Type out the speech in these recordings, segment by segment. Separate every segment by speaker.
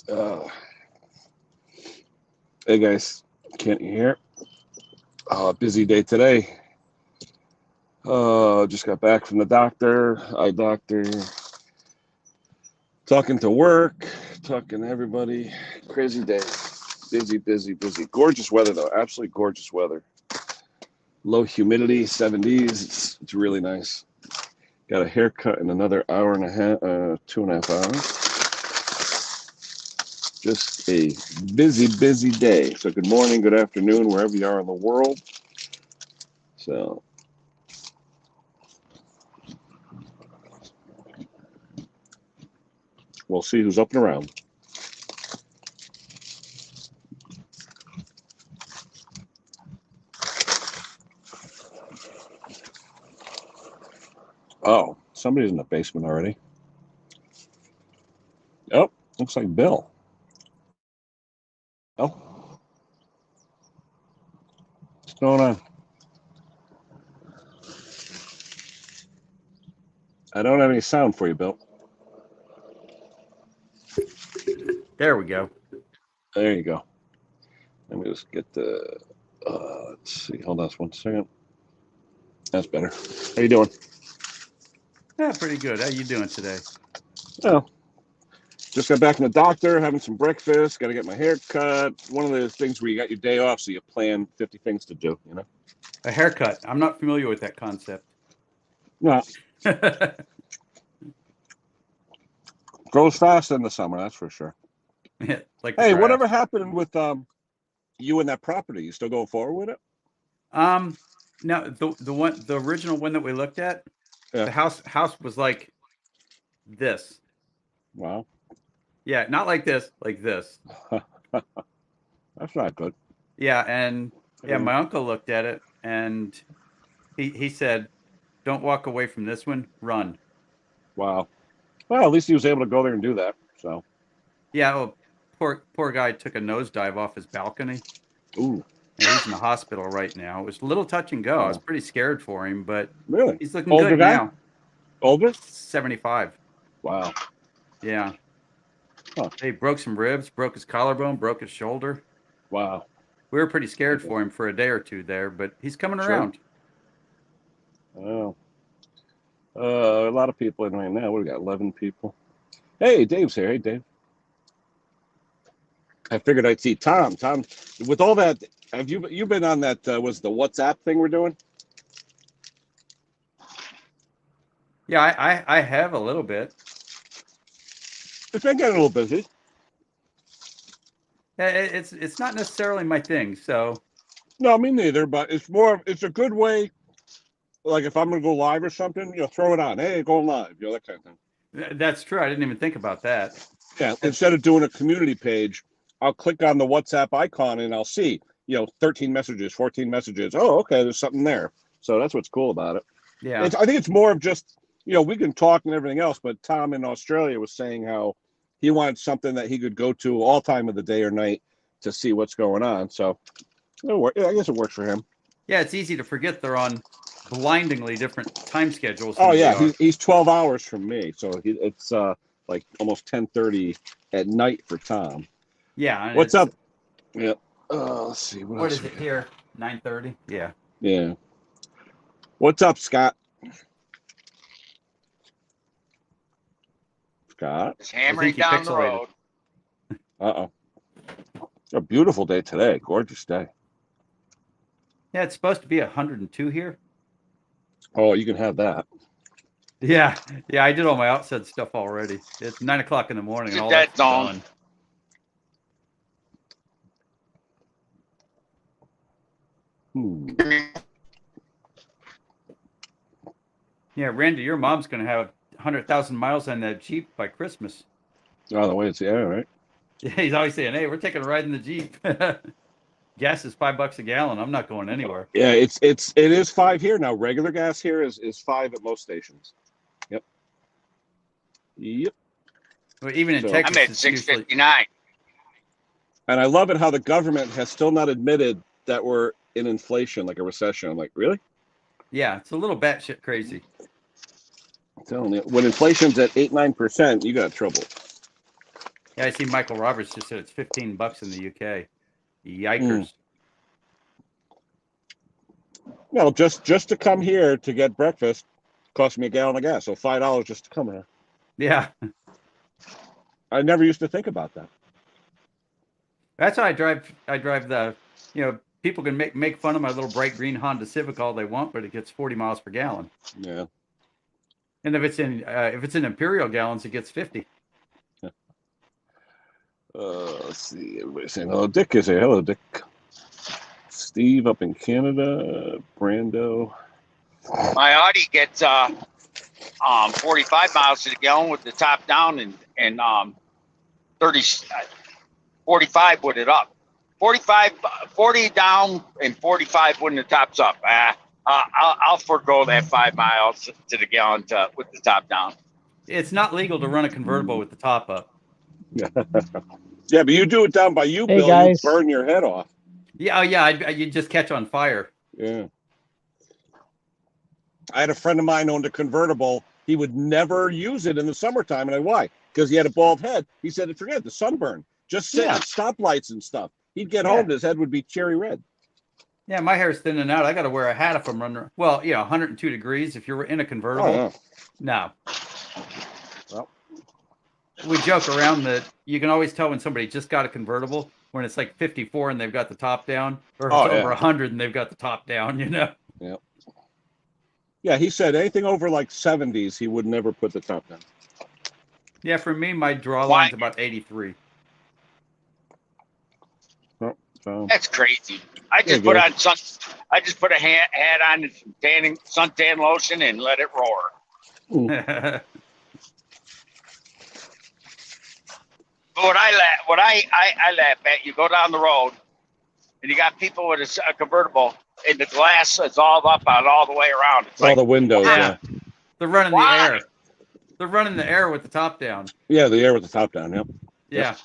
Speaker 1: Uh, hey guys, can't you hear? Busy day today. Just got back from the doctor, eye doctor, talking to work, talking to everybody. Crazy day. Busy, busy, busy. Gorgeous weather though, absolutely gorgeous weather. Low humidity, 70s. It's really nice. Got a haircut in another hour and a half, 2.5 hours. Just a busy, busy day. So good morning, good afternoon, wherever you are in the world. So we'll see who's up and around. Oh, somebody's in the basement already. Oh, looks like Bill. Oh, what's going on? I don't have any sound for you, Bill.
Speaker 2: There we go.
Speaker 1: There you go. Let me just get the, let's see. Hold on 1 second. That's better. How you doing?
Speaker 2: Yeah, pretty good. How you doing today?
Speaker 1: Oh, just got back from the doctor, having some breakfast, got to get my hair cut. One of those things where you got your day off, so you plan 50 things to do, you know?
Speaker 2: A haircut. I'm not familiar with that concept.
Speaker 1: No, goes fast in the summer, that's for sure.
Speaker 2: Like
Speaker 1: Hey,
Speaker 2: grass.
Speaker 1: whatever happened with you and that property? You still going forward with it?
Speaker 2: Now the original one that we looked at,
Speaker 1: Yeah.
Speaker 2: the house was like this.
Speaker 1: Wow.
Speaker 2: Yeah, not like this, like this.
Speaker 1: That's not good.
Speaker 2: Yeah, and yeah,
Speaker 1: Yeah.
Speaker 2: my uncle looked at it and he said, "Don't walk away from this one, run."
Speaker 1: Wow. Well, at least he was able to go there and do that. So,
Speaker 2: Yeah, well, poor guy took a nosedive off his balcony.
Speaker 1: ooh,
Speaker 2: Yeah, he's in the hospital right now. It was a little touch and go. I was
Speaker 1: oh,
Speaker 2: pretty scared for him, but
Speaker 1: really?
Speaker 2: he's looking
Speaker 1: Older
Speaker 2: good
Speaker 1: guy?
Speaker 2: now.
Speaker 1: Older?
Speaker 2: 75.
Speaker 1: Wow.
Speaker 2: Yeah.
Speaker 1: Huh.
Speaker 2: He broke some ribs, broke his collarbone, broke his shoulder.
Speaker 1: Wow.
Speaker 2: We were pretty scared
Speaker 1: Okay.
Speaker 2: for him for a day or two there, but he's coming
Speaker 1: Sure.
Speaker 2: around.
Speaker 1: Oh. A lot of people in right now. What do we got? 11 people. Hey, Dave's here. Hey, Dave. I figured I'd see Tom. Tom, with all that, have you been on that? Was the WhatsApp thing we're doing?
Speaker 2: Yeah, I have a little bit.
Speaker 1: It's been getting a little busy.
Speaker 2: It's not necessarily my thing. So
Speaker 1: No, me neither. But it's more. It's a good way. Like if I'm gonna go live or something, throw it on. Hey, going live. That kind of thing.
Speaker 2: that's true. I didn't even think about that.
Speaker 1: Yeah. Instead of doing a community page, I'll click on the WhatsApp icon and I'll see, 13 messages, 14 messages. Oh, okay. There's something there. So that's what's cool about it.
Speaker 2: Yeah.
Speaker 1: I think it's more of just, we can talk and everything else, but Tom in Australia was saying how he wanted something that he could go to all time of the day or night to see what's going on. So I guess it works for him.
Speaker 2: Yeah, it's easy to forget they're on blindingly different time schedules
Speaker 1: Oh
Speaker 2: than we
Speaker 1: yeah,
Speaker 2: are.
Speaker 1: he's 12 hours from me, so it's like almost 10:30 at night for Tom.
Speaker 2: Yeah, and
Speaker 1: What's
Speaker 2: it's
Speaker 1: up? Yeah. Let's see what
Speaker 2: what
Speaker 1: else
Speaker 2: is
Speaker 1: we
Speaker 2: it
Speaker 1: got.
Speaker 2: here? 9:30. Yeah.
Speaker 1: Yeah. What's up, Scott? Scott.
Speaker 3: It's
Speaker 2: I
Speaker 3: hammering
Speaker 2: think he
Speaker 3: down the
Speaker 2: pixelated.
Speaker 3: road.
Speaker 1: Uh-oh. It's a beautiful day today. Gorgeous day.
Speaker 2: Yeah, it's supposed to be 102 here.
Speaker 1: Oh, you can have that.
Speaker 2: Yeah, yeah, I did all my outside stuff already. It's 9 o'clock in the morning,
Speaker 3: It's
Speaker 2: and
Speaker 3: a
Speaker 2: all
Speaker 3: dead
Speaker 2: that's
Speaker 3: zone.
Speaker 2: done. Yeah, Randy, your mom's gonna have 100,000 miles on that Jeep by Christmas.
Speaker 1: Oh, the way it's right.
Speaker 2: Yeah, he's always saying, "Hey, we're taking a ride in the Jeep." Gas is $5 a gallon. I'm not going anywhere.
Speaker 1: Yeah, it is 5 here now. Regular gas here is 5 at most stations. Yep.
Speaker 2: Well, even in
Speaker 1: So-
Speaker 2: Texas,
Speaker 3: I'm at
Speaker 2: it's usually
Speaker 3: 659.
Speaker 1: And I love it how the government has still not admitted that we're in inflation, like a recession. I'm like, really?
Speaker 2: yeah, it's a little batshit crazy.
Speaker 1: I'm telling you, when inflation's at 8-9%, you got trouble.
Speaker 2: Yeah, I see Michael Roberts just said it's $15 in the UK. Yikers.
Speaker 1: Well, just to come here to get breakfast cost me a gallon of gas, so $5 just to come here.
Speaker 2: Yeah.
Speaker 1: I never used to think about that.
Speaker 2: That's how I drive the, people can make fun of my little bright green Honda Civic all they want, but it gets 40 miles per gallon.
Speaker 1: Yeah.
Speaker 2: And if it's in imperial gallons, it gets 50.
Speaker 1: Let's see. Everybody's saying hello. Dick is here. Hello, Dick. Steve up in Canada. Brando.
Speaker 3: My Audi gets 45 miles to the gallon with the top down and 45 with it up. 40 down and 45 when the top's up. I'll forego that 5 miles to the gallon with the top down.
Speaker 2: It's not legal to run a convertible with the top up.
Speaker 1: Yeah, but you do it down by you,
Speaker 4: Hey,
Speaker 1: Bill.
Speaker 4: guys.
Speaker 1: You burn your head off.
Speaker 2: Yeah, you just catch on fire.
Speaker 1: Yeah. I had a friend of mine owned a convertible. He would never use it in the summertime. And why? Because he had a bald head. He said, forget it, the sunburn. Just sit at stoplights and stuff. He'd get home and his head would be cherry red.
Speaker 2: Yeah, my hair's thinning out. I got to wear a hat if I'm running. Well, 102 degrees. If you're in a convertible, no.
Speaker 1: Well,
Speaker 2: we joke around that you can always tell when somebody just got a convertible when it's like 54 and they've got the top down, or if it's over 100 and they've got the top down.
Speaker 1: Yeah. Yeah, he said anything over like 70s, he would never put the top down.
Speaker 2: Yeah, for me, my draw line's about 83.
Speaker 3: That's crazy. I just put on I just put a hat on and some suntan lotion and let it roar. But what I laugh at, you go down the road and you got people with a convertible and the glass is all up on all the way around. It's
Speaker 1: all the windows. Yeah.
Speaker 2: They're running the air. They're running the air with the top down.
Speaker 1: Yeah, the air with the top down. Yep.
Speaker 2: Yeah.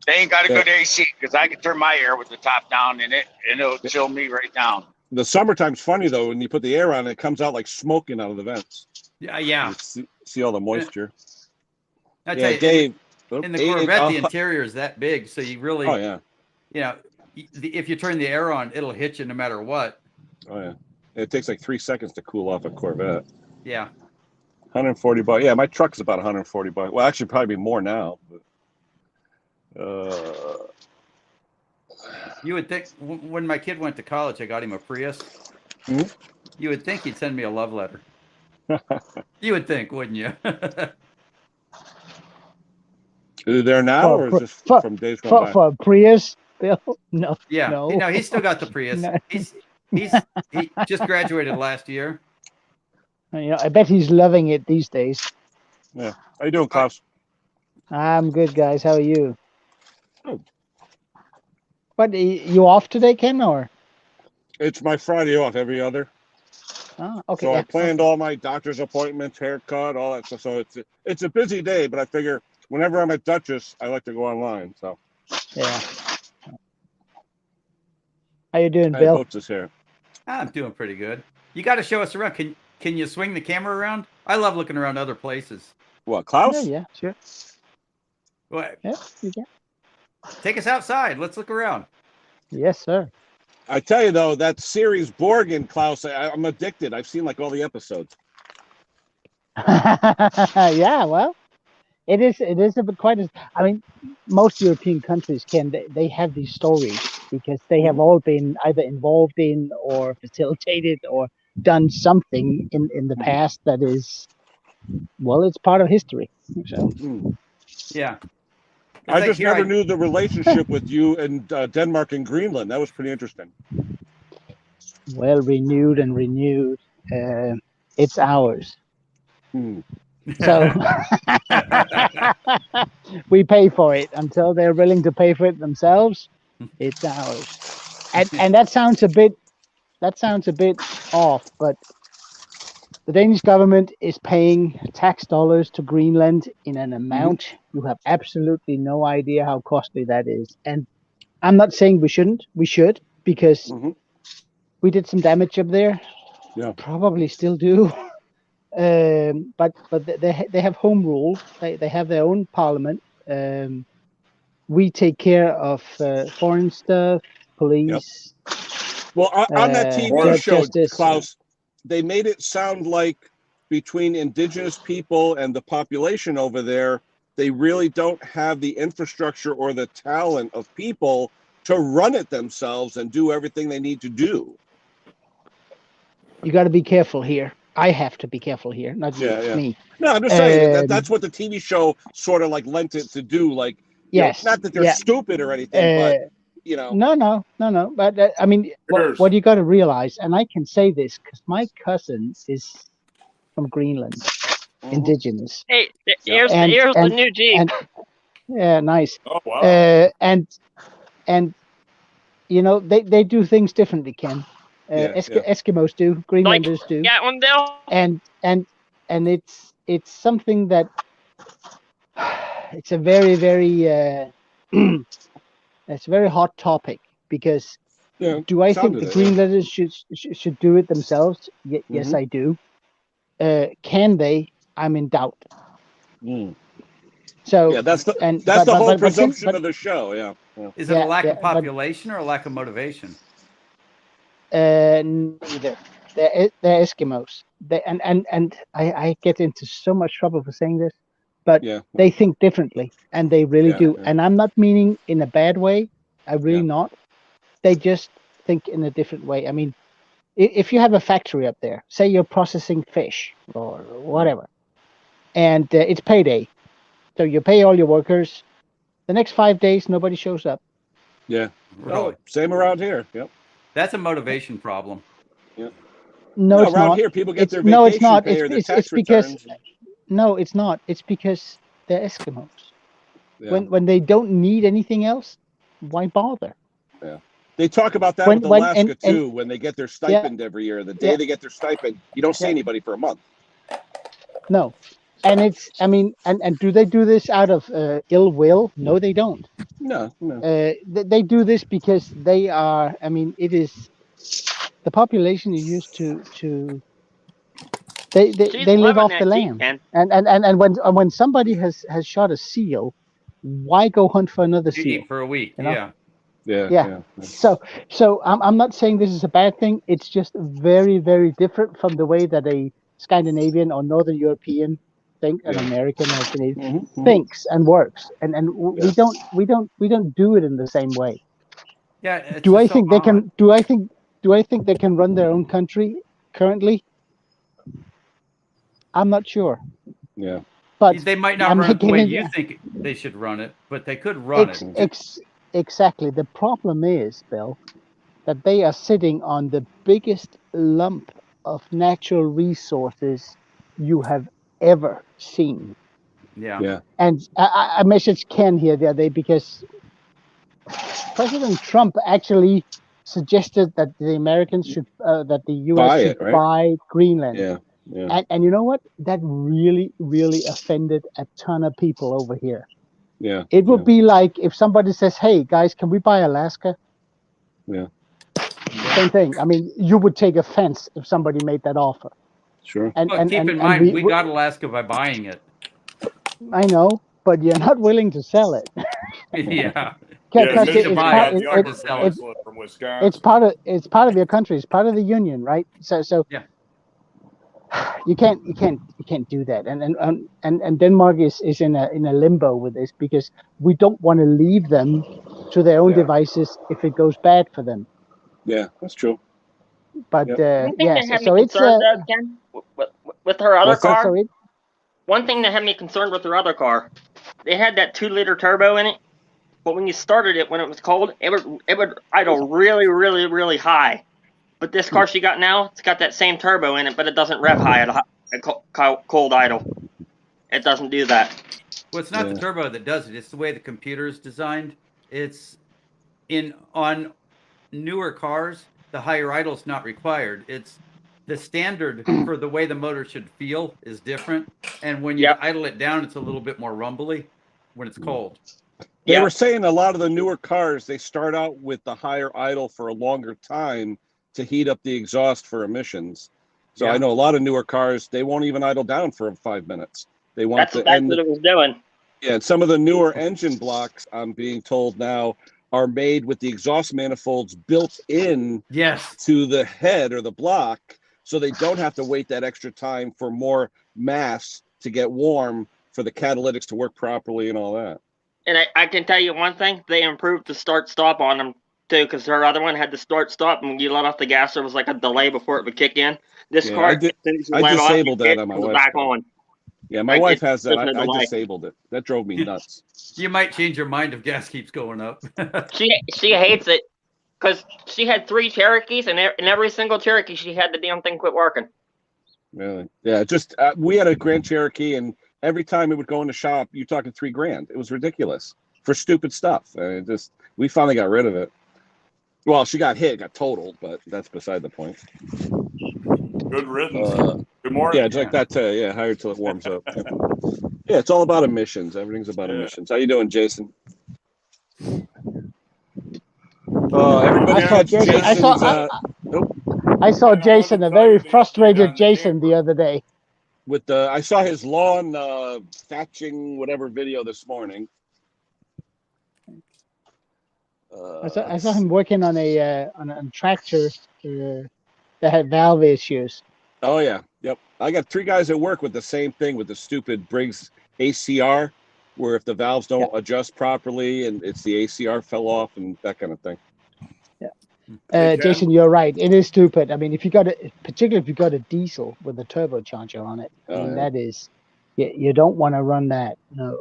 Speaker 3: They ain't got a good AC because I can turn my air with the top down and it'll chill me right down.
Speaker 1: The summertime's funny though. When you put the air on, it comes out like smoking out of the vents.
Speaker 2: Yeah.
Speaker 1: You see all the moisture.
Speaker 2: I tell you,
Speaker 1: Dave.
Speaker 2: In the Corvette, the interior is that big, so you really.
Speaker 1: Oh yeah.
Speaker 2: If you turn the air on, it'll hit you no matter what.
Speaker 1: Oh yeah. It takes like 3 seconds to cool off a Corvette.
Speaker 2: Yeah.
Speaker 1: $140. Yeah, my truck's about $140. Well, actually, probably more now. But,
Speaker 2: you would think when my kid went to college, I got him a Prius.
Speaker 1: Mm-hmm.
Speaker 2: You would think he'd send me a love letter. You would think, wouldn't you?
Speaker 1: Is it there now, or is this from days gone by?
Speaker 4: For Prius, Bill? No.
Speaker 2: Yeah.
Speaker 4: No.
Speaker 2: He's still got the Prius.
Speaker 4: No.
Speaker 2: He just graduated last year.
Speaker 4: I bet he's loving it these days.
Speaker 1: Yeah. How you doing, Klaus?
Speaker 4: I'm good, guys. How are you?
Speaker 1: Good.
Speaker 4: But you off today, Ken, or?
Speaker 1: It's my Friday off, every other.
Speaker 4: Oh, okay.
Speaker 1: So I planned all my doctor's appointments, haircut, all that stuff. So it's a busy day, but I figure whenever I'm at Dutchess, I like to go online. So
Speaker 4: yeah. How you doing, Bill?
Speaker 1: Boats is here.
Speaker 2: I'm doing pretty good. You got to show us around. Can you swing the camera around? I love looking around other places.
Speaker 1: What, Klaus?
Speaker 4: Yeah, sure.
Speaker 2: What?
Speaker 4: Yeah, you can.
Speaker 2: Take us outside. Let's look around.
Speaker 4: Yes, sir.
Speaker 1: I tell you though, that series Borgen, Klaus, I'm addicted. I've seen like all the episodes.
Speaker 4: Yeah, well, it is a bit quite as. I mean, most European countries they have these stories because they have all been either involved in or facilitated or done something in the past that is, well, it's part of history. So.
Speaker 2: Yeah.
Speaker 1: I just never knew the relationship with you and Denmark and Greenland. That was pretty interesting.
Speaker 4: Well, renewed and renewed. It's ours. So we pay for it until they're willing to pay for it themselves. It's ours. And that sounds a bit off, but the Danish government is paying tax dollars to Greenland in an amount you have absolutely no idea how costly that is. And I'm not saying we shouldn't. We should, because we did some damage up there.
Speaker 1: Yeah,
Speaker 4: probably still do. But they have home rule. They have their own parliament. We take care of foreign stuff, police,
Speaker 1: Well, on that TV show,
Speaker 4: justice.
Speaker 1: Klaus, they made it sound like between indigenous people and the population over there, they really don't have the infrastructure or the talent of people to run it themselves and do everything they need to do.
Speaker 4: You got to be careful here. I have to be careful here, not you, me.
Speaker 1: No, I'm just saying that's what the TV show sort of like lent it to do. Like,
Speaker 4: yes,
Speaker 1: not that they're stupid or anything, but
Speaker 4: No. But I mean, what you got to realize, and I can say this because my cousin is from Greenland, indigenous.
Speaker 5: Hey, here's the new Jeep.
Speaker 4: Yeah, nice.
Speaker 6: Oh wow.
Speaker 4: And they do things differently, Ken. Eskimos do, Greenlanders do.
Speaker 5: Yeah, one Bill.
Speaker 4: And it's something that it's a very, very it's a very hot topic because do I think the Greenlanders should do it themselves? Yes, I do. Can they? I'm in doubt. So
Speaker 1: that's the whole presumption of the show. Yeah.
Speaker 2: Is it a lack of population or a lack of motivation?
Speaker 4: Neither. They're Eskimos. I get into so much trouble for saying this, but they think differently, and they really do. And I'm not meaning in a bad way. I really not. They just think in a different way. I mean, if you have a factory up there, say you're processing fish or whatever, and it's payday, so you pay all your workers. The next 5 days, nobody shows up.
Speaker 1: Yeah.
Speaker 2: Really?
Speaker 1: Oh, same around here. Yep.
Speaker 2: That's a motivation problem.
Speaker 1: Yeah.
Speaker 4: No, it's
Speaker 1: around
Speaker 4: not.
Speaker 1: here, people get their
Speaker 4: no, it's
Speaker 1: vacation
Speaker 4: not.
Speaker 1: pay or their tax
Speaker 4: because
Speaker 1: returns.
Speaker 4: No, it's not. It's because they're Eskimos.
Speaker 1: Yeah.
Speaker 4: When they don't need anything else, why bother?
Speaker 1: Yeah. They talk about that with Alaska too. When they get their stipend every year, the day they get their stipend, you don't see anybody for a month.
Speaker 4: No, and it's. I mean, and do they do this out of ill will? No, they don't.
Speaker 1: No.
Speaker 4: They do this because they are. I mean, it is the population is used to. They live off the land, and when somebody has shot a seal, why go hunt for another seal?
Speaker 2: Eat for a week,
Speaker 1: Yeah.
Speaker 4: So I'm not saying this is a bad thing. It's just very, very different from the way that a Scandinavian or Northern European an American or Canadian thinks and works, and we don't do it in the same way.
Speaker 2: Yeah.
Speaker 4: Do I think they can? Do I think they can run their own country currently? I'm not sure.
Speaker 1: Yeah.
Speaker 4: But
Speaker 2: they might not run it the way you think they should run it, but they could run it.
Speaker 4: Exactly. The problem is, Bill, that they are sitting on the biggest lump of natural resources you have ever seen.
Speaker 2: Yeah.
Speaker 4: And I messaged Ken here the other day because President Trump actually suggested that the Americans should, that the U.S. should buy Greenland.
Speaker 1: Yeah.
Speaker 4: And you know what? That really, really offended a ton of people over here.
Speaker 1: Yeah.
Speaker 4: It would be like if somebody says, "Hey guys, can we buy Alaska?"
Speaker 1: Yeah.
Speaker 4: Same thing. I mean, you would take offense if somebody made that offer.
Speaker 1: Sure.
Speaker 2: And keep in mind, we got Alaska by buying it.
Speaker 4: I know, but you're not willing to sell it.
Speaker 2: Yeah.
Speaker 4: It's part of your country. It's part of the union, right? So
Speaker 2: yeah.
Speaker 4: You can't do that, and Denmark is in a limbo with this because we don't want to leave them to their own devices if it goes bad for them.
Speaker 1: Yeah, that's true.
Speaker 4: But
Speaker 5: so it's Ken, with her other car. One thing that had me concerned with her other car, they had that 2-liter turbo in it, but when you started it when it was cold, it would idle really, really, really high. But this car she got now, it's got that same turbo in it, but it doesn't rev high at cold idle. It doesn't do that.
Speaker 2: Well, it's not the turbo that does it. It's the way the computer is designed. It's on newer cars, the higher idle is not required. It's the standard for the way the motor should feel is different. And when you idle it down, it's a little bit more rumbly when it's cold.
Speaker 1: They were saying a lot of the newer cars, they start out with the higher idle for a longer time to heat up the exhaust for emissions. So I know a lot of newer cars, they won't even idle down for 5 minutes. They want
Speaker 5: that's what it was doing.
Speaker 1: Yeah, and some of the newer engine blocks, I'm being told now, are made with the exhaust manifolds built in to the head or the block, so they don't have to wait that extra time for more mass to get warm for the catalytics to work properly and all that.
Speaker 5: And I can tell you one thing, they improved the start-stop on them too, because her other one had the start-stop, and when you let off the gas, there was like a delay before it would kick in. This car,
Speaker 1: I disabled that on my wife's
Speaker 5: back
Speaker 1: car.
Speaker 5: on.
Speaker 1: Yeah, my wife has that. I disabled it. That drove me nuts.
Speaker 2: You might change your mind if gas keeps going up.
Speaker 5: She hates it because she had 3 Cherokees, and in every single Cherokee, she had the damn thing quit working.
Speaker 1: Really? Yeah, just we had a Grand Cherokee, and every time it would go in the shop, you're talking $3,000. It was ridiculous for stupid stuff. We finally got rid of it. Well, she got hit, got totaled, but that's beside the point.
Speaker 6: Good riddance. Good morning.
Speaker 1: Yeah, it's like that. Hire till it warms up. Yeah, it's all about emissions. Everything's about emissions. How you doing, Jason? Everybody.
Speaker 4: I saw Jason, a very frustrated Jason, the other day.
Speaker 1: I saw his lawn thatching whatever video this morning.
Speaker 4: I saw him working on a tractor that had valve issues.
Speaker 1: Oh yeah, yep. I got 3 guys at work with the same thing with the stupid Briggs ACR, where if the valves don't adjust properly and it's the ACR fell off and that kind of thing.
Speaker 4: Yeah. Jason, you're right. It is stupid. I mean, particularly if you got a diesel with a turbocharger on it, that is, you don't want to run that. No.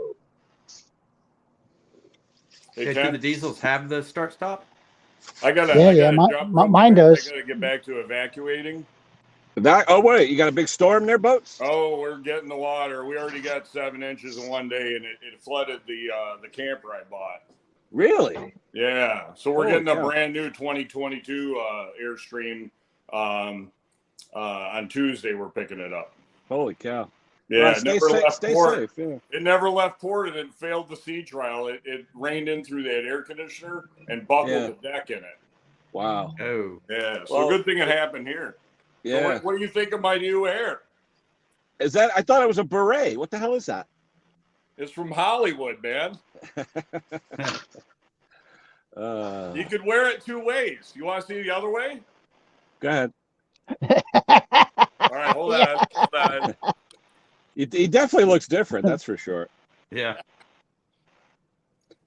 Speaker 2: Do the diesels have the start-stop?
Speaker 6: Mine
Speaker 4: does.
Speaker 6: I gotta get back to evacuating.
Speaker 1: Oh wait, you got a big storm there, Boats?
Speaker 6: Oh, we're getting the water. We already got 7 inches in one day, and it flooded the camper I bought.
Speaker 1: Really?
Speaker 6: Yeah. So we're getting a brand new 2022 Airstream on Tuesday. We're picking it up.
Speaker 1: Holy cow!
Speaker 6: Yeah,
Speaker 1: stay safe. Yeah.
Speaker 6: It never left port, and it failed the sea trial. It rained in through that air conditioner and buckled the deck in it.
Speaker 1: Wow.
Speaker 2: Oh.
Speaker 6: Yeah. So good thing it happened here.
Speaker 1: Yeah.
Speaker 6: So what do you think of my new hair?
Speaker 1: Is that? I thought it was a beret. What the hell is that?
Speaker 6: It's from Hollywood, man. You could wear it 2 ways. You want to see the other way?
Speaker 1: Go ahead.
Speaker 6: All right, hold on.
Speaker 1: He definitely looks different, that's for sure.
Speaker 2: Yeah.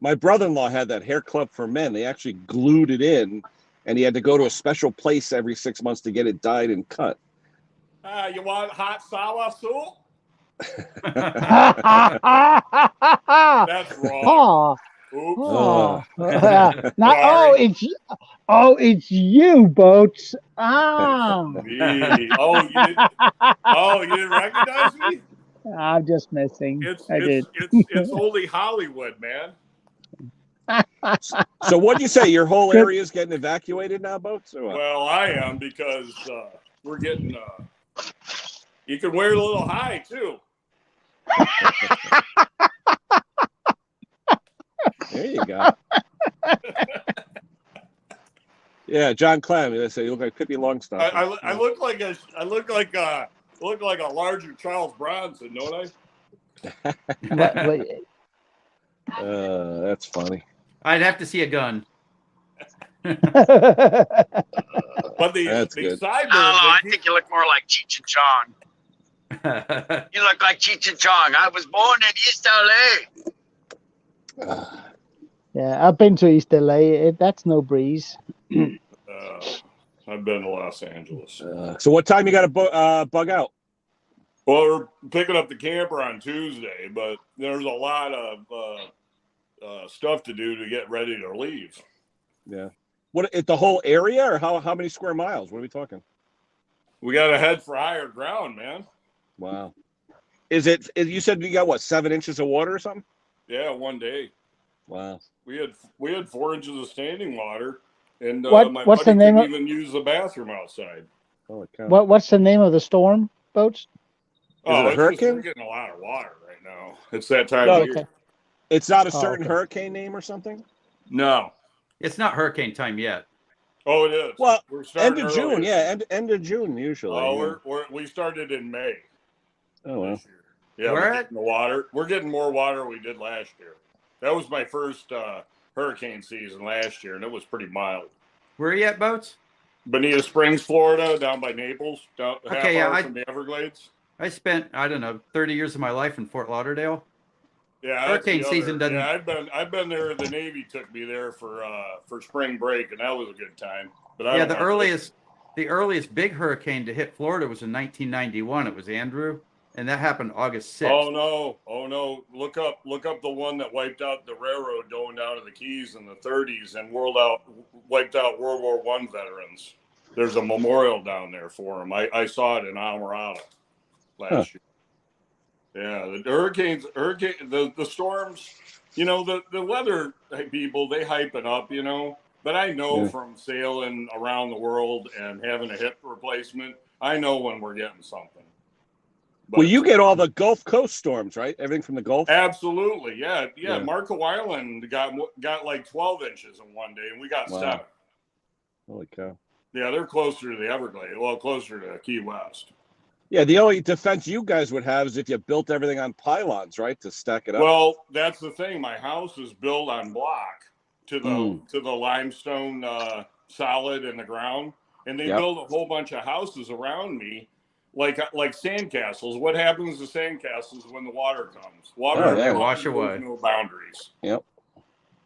Speaker 1: My brother-in-law had that hair club for men. They actually glued it in, and he had to go to a special place every 6 months to get it dyed and cut.
Speaker 6: You want hot sawa soup? That's wrong.
Speaker 4: It's you, Boats.
Speaker 6: You didn't recognize me?
Speaker 4: I'm just messing.
Speaker 6: It's only Hollywood, man.
Speaker 1: So what'd you say? Your whole area is getting evacuated now, Boats? Or what?
Speaker 6: Well, I am, because we're getting. You can wear it a little high too.
Speaker 1: There you go. Yeah, John Clem. They say you look like Pippi Longstocking.
Speaker 6: I look like a larger Charles Bronson, don't I?
Speaker 1: That's funny.
Speaker 2: I'd have to see a gun.
Speaker 6: But the sideburns.
Speaker 3: I think you look more like Cheech and Chong. You look like Cheech and Chong. I was born in East LA.
Speaker 4: Yeah, I've been to East LA. That's no breeze.
Speaker 6: I've been to Los Angeles.
Speaker 1: So what time you got to bug out?
Speaker 6: Well, we're picking up the camper on Tuesday, but there's a lot of stuff to do to get ready to leave.
Speaker 1: Yeah. What, the whole area, or how many square miles? What are we talking?
Speaker 6: We got to head for higher ground, man.
Speaker 1: Wow. You said you got 7 inches of water or something?
Speaker 6: Yeah, one day.
Speaker 1: Wow.
Speaker 6: We had 4 inches of standing water, and my
Speaker 4: what's
Speaker 6: buddy
Speaker 4: the name
Speaker 6: couldn't even use the bathroom outside.
Speaker 1: Holy cow.
Speaker 4: What's the name of the storm, Boats?
Speaker 1: Is it a hurricane?
Speaker 6: We're getting a lot of water right now. It's that time of year.
Speaker 1: It's not a certain hurricane name or something?
Speaker 6: No.
Speaker 2: It's not hurricane time yet.
Speaker 6: Oh, it is.
Speaker 1: Well,
Speaker 6: we're
Speaker 1: end of June, end of June usually.
Speaker 6: Oh, we started in May.
Speaker 1: Oh, well.
Speaker 6: Yeah, we're getting the water. We're getting more water than we did last year. That was my first hurricane season last year, and it was pretty mild.
Speaker 2: Where are you at, Boats?
Speaker 6: Bonita Springs, Florida, down by Naples, half hour from the Everglades.
Speaker 2: I spent, I don't know, 30 years of my life in Fort Lauderdale.
Speaker 6: Yeah,
Speaker 2: hurricane season doesn't.
Speaker 6: Yeah, I've been there. The Navy took me there for spring break, and that was a good time. But
Speaker 2: the earliest big hurricane to hit Florida was in 1991. It was Andrew, and that happened August 6th.
Speaker 6: Oh no! Look up the one that wiped out the railroad going down to the Keys in the 30s and wiped out World War I veterans. There's a memorial down there for them. I saw it in Alvarado last year. Yeah, the the storms, the weather people, they hype it up, but I know from sailing around the world and having a hip replacement, I know when we're getting something. But,
Speaker 1: well, you get all the Gulf Coast storms, right? Everything from the Gulf?
Speaker 6: Absolutely, yeah. Marco Island got like 12 inches in one day, and we got 7.
Speaker 1: Holy cow.
Speaker 6: Yeah, they're closer to the Everglades, closer to Key West.
Speaker 1: Yeah, the only defense you guys would have is if you built everything on pylons, right, to stack it up.
Speaker 6: Well, that's the thing. My house is built on block to the limestone solid in the ground, and they build a whole bunch of houses around me, like sandcastles. What happens to sandcastles when the water comes? Water
Speaker 2: wash away.
Speaker 6: No boundaries.
Speaker 1: Yep.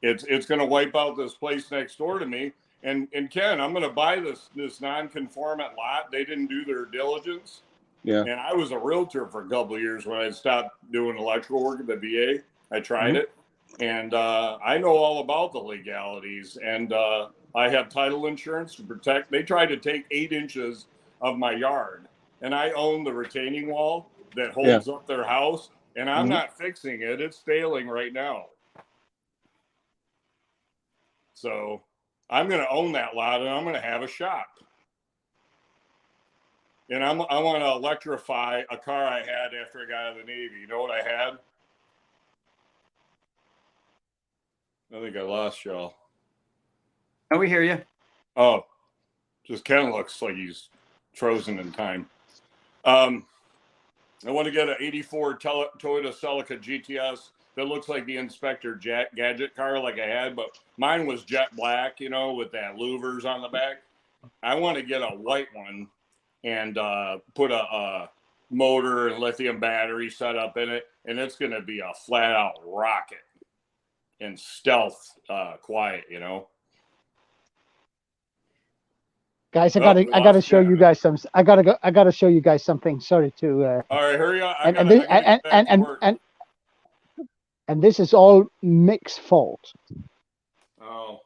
Speaker 6: It's going to wipe out this place next door to me. And Ken, I'm going to buy this non-conformant lot. They didn't do their diligence.
Speaker 1: Yeah.
Speaker 6: And I was a realtor for a couple of years when I stopped doing electrical work at the VA. I tried it, and I know all about the legalities. And I have title insurance to protect. They tried to take 8 inches of my yard, and I own the retaining wall that holds up their house, and I'm not fixing it. It's failing right now. So I'm going to own that lot, and I'm going to have a shop. And I want to electrify a car I had after I got out of the Navy. You know what I had? I think I lost y'all.
Speaker 2: Oh, we hear you.
Speaker 6: Oh, just Ken looks like he's frozen in time. I want to get an 84 Toyota Celica GTS that looks like the Inspector Gadget car like I had, but mine was jet black, with that louvers on the back. I want to get a white one and put a motor and lithium battery set up in it, and it's going to be a flat out rocket and stealth quiet,
Speaker 4: Guys, I gotta show you guys some. I gotta show you guys something. Sorry to.
Speaker 6: All right, hurry up.
Speaker 4: And this is all Mick's fault.
Speaker 6: Oh,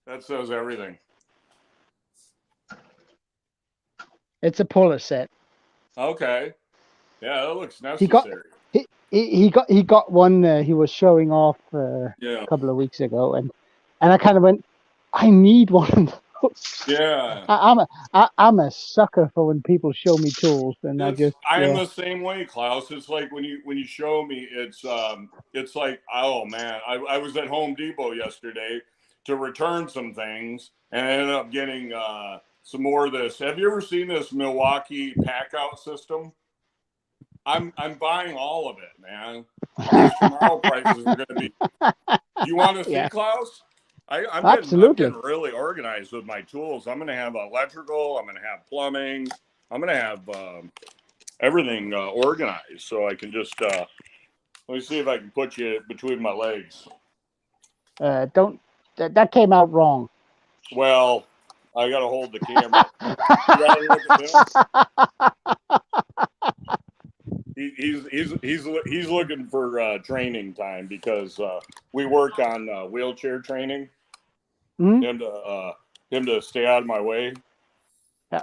Speaker 6: that says everything.
Speaker 4: It's a puller set.
Speaker 6: Okay. Yeah, that looks necessary.
Speaker 4: He got one. He was showing off a couple of weeks ago, and I kind of went, I need one of those.
Speaker 6: Yeah.
Speaker 4: I'm a sucker for when people show me tools, and I
Speaker 6: am the same way, Klaus. It's like when you show me, it's like, oh man, I was at Home Depot yesterday to return some things, and I ended up getting some more of this. Have you ever seen this Milwaukee pack out system? I'm buying all of it, man. These tomorrow prices are going to be. You want to see, Klaus? I'm getting really organized with my tools. I'm going to have electrical. I'm going to have plumbing. I'm going to have everything organized, so I can just let me see if I can put you between my legs.
Speaker 4: Don't. That came out wrong.
Speaker 6: Well, I got to hold the camera. He's looking for training time because we work on wheelchair training. Him to stay out of my way. Yeah.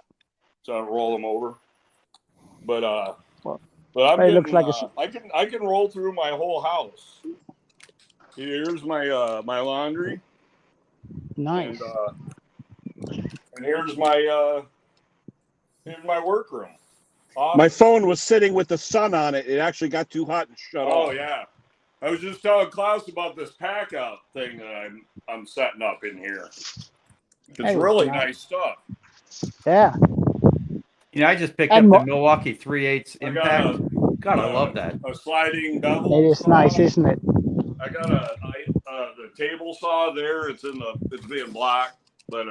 Speaker 6: So I don't roll him over. But I'm getting,
Speaker 4: looks like
Speaker 6: I can roll through my whole house. Here's my my laundry.
Speaker 4: Nice.
Speaker 6: And here's my workroom. Awesome.
Speaker 1: My phone was sitting with the sun on it. It actually got too hot and shut off.
Speaker 6: Oh yeah, I was just telling Klaus about this pack out thing that I'm setting up in here. It's really nice stuff.
Speaker 4: Yeah.
Speaker 2: I just picked up the Milwaukee 3/8 Impact. God, I love that.
Speaker 6: A sliding bevel.
Speaker 4: It is
Speaker 6: saw.
Speaker 4: nice, isn't it?
Speaker 6: I got the table saw there. It's being blocked, but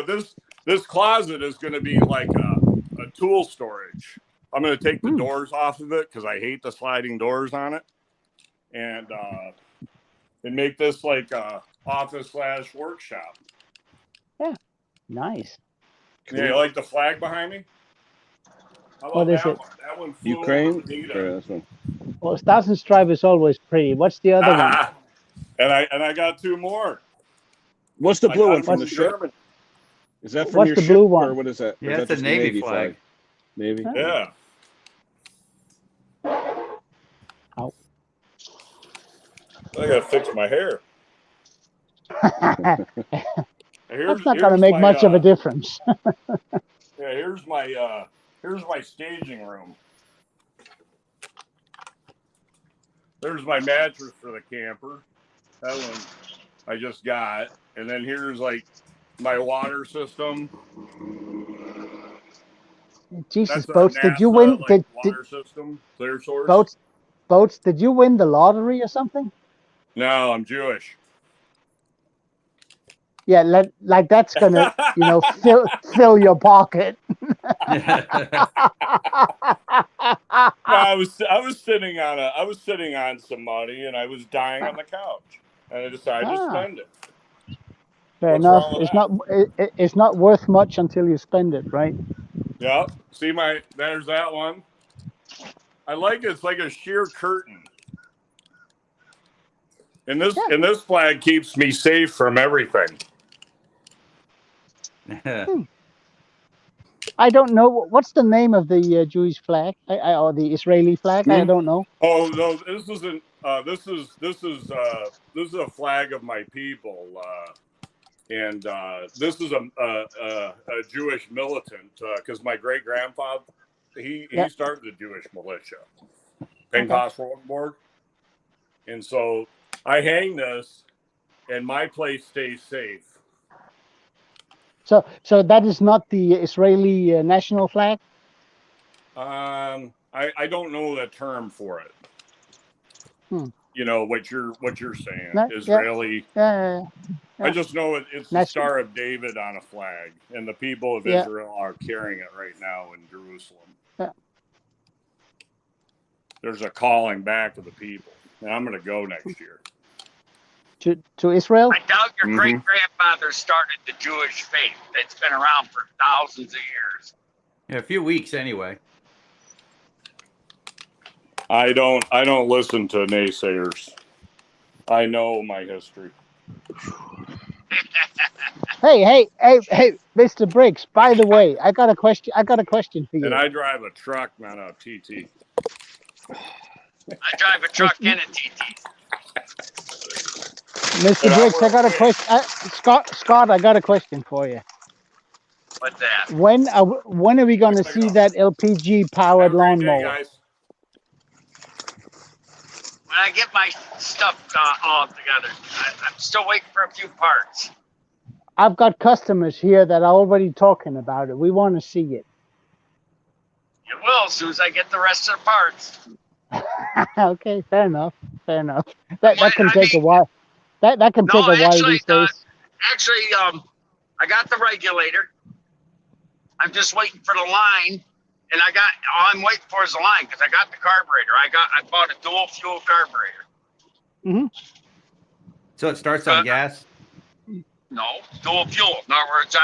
Speaker 6: this closet is going to be like a tool storage. I'm going to take the doors off of it because I hate the sliding doors on it, and make this like a office/workshop.
Speaker 4: Yeah, nice.
Speaker 6: Yeah, you like the flag behind me? How about
Speaker 4: What is
Speaker 6: that
Speaker 4: it?
Speaker 6: one? That one flew
Speaker 1: Ukraine?
Speaker 6: over Benita.
Speaker 1: Or this one?
Speaker 4: Well, Stars and Stripe is always pretty. What's the other one?
Speaker 6: And I got two more.
Speaker 1: What's the blue one from the ship?
Speaker 6: German.
Speaker 1: Is that from
Speaker 4: What's
Speaker 1: your
Speaker 4: the
Speaker 1: ship,
Speaker 4: blue one?
Speaker 1: or what is that?
Speaker 2: Yeah,
Speaker 1: Is that
Speaker 2: it's a
Speaker 1: just
Speaker 2: Navy flag.
Speaker 1: Navy.
Speaker 4: Huh?
Speaker 6: Yeah.
Speaker 4: Oh.
Speaker 6: I gotta fix my hair.
Speaker 4: That's not going to make much of a difference.
Speaker 6: Yeah, here's my staging room. There's my mattress for the camper. That one I just got. And then here's like my water system.
Speaker 4: Jesus,
Speaker 6: That's a
Speaker 4: Boats,
Speaker 6: NASA,
Speaker 4: did you win?
Speaker 6: like, water system, clear source.
Speaker 4: Boats, did you win the lottery or something?
Speaker 6: No, I'm Jewish.
Speaker 4: Yeah, like that's gonna, fill your pocket.
Speaker 6: I was sitting on some money, and I was dying on the couch, and I decided to spend it.
Speaker 4: Fair
Speaker 6: What's
Speaker 4: enough.
Speaker 6: wrong with
Speaker 4: It's not worth much until you spend it, right?
Speaker 6: Yeah. See there's that one. I like it. It's like a sheer curtain. And this flag keeps me safe from everything.
Speaker 4: I don't know what's the name of the Jewish flag or the Israeli flag. I don't know.
Speaker 6: Oh no, this isn't. This is a flag of my people, and this is a Jewish militant because my great grandfather he started the Jewish militia, Pentecostal, and so I hang this, and my place stays safe.
Speaker 4: So that is not the Israeli national flag?
Speaker 6: I don't know the term for it. You know what you're saying, Israeli.
Speaker 4: Yeah.
Speaker 6: I just know it's the Star of David on a flag, and the people of Israel are carrying it right now in Jerusalem.
Speaker 4: Yeah.
Speaker 6: There's a calling back of the people, and I'm going to go next year.
Speaker 4: To Israel?
Speaker 3: I doubt your great-grandfather started the Jewish faith. It's been around for thousands of years.
Speaker 2: Yeah, a few weeks anyway.
Speaker 6: I don't listen to naysayers. I know my history.
Speaker 4: Hey, Mr. Briggs, by the way, I got a question for you.
Speaker 6: And I drive a truck, not a TT.
Speaker 3: I drive a truck and a TT.
Speaker 4: Mr. Briggs, I got a question. Scott, I got a question for you.
Speaker 3: What's that?
Speaker 4: When are we going to see that LPG powered lawnmower?
Speaker 3: When I get my stuff all together, I'm still waiting for a few parts.
Speaker 4: I've got customers here that are already talking about it. We want to see it.
Speaker 3: It will as soon as I get the rest of the parts.
Speaker 4: Okay, fair enough. That can take a while. That can take a while these days.
Speaker 3: Actually, I got the regulator. I'm just waiting for the line, and all I'm waiting for is the line because I got the carburetor. I bought a dual fuel carburetor.
Speaker 4: Mm-hmm.
Speaker 2: So it starts on gas?
Speaker 3: No, dual fuel. In other words,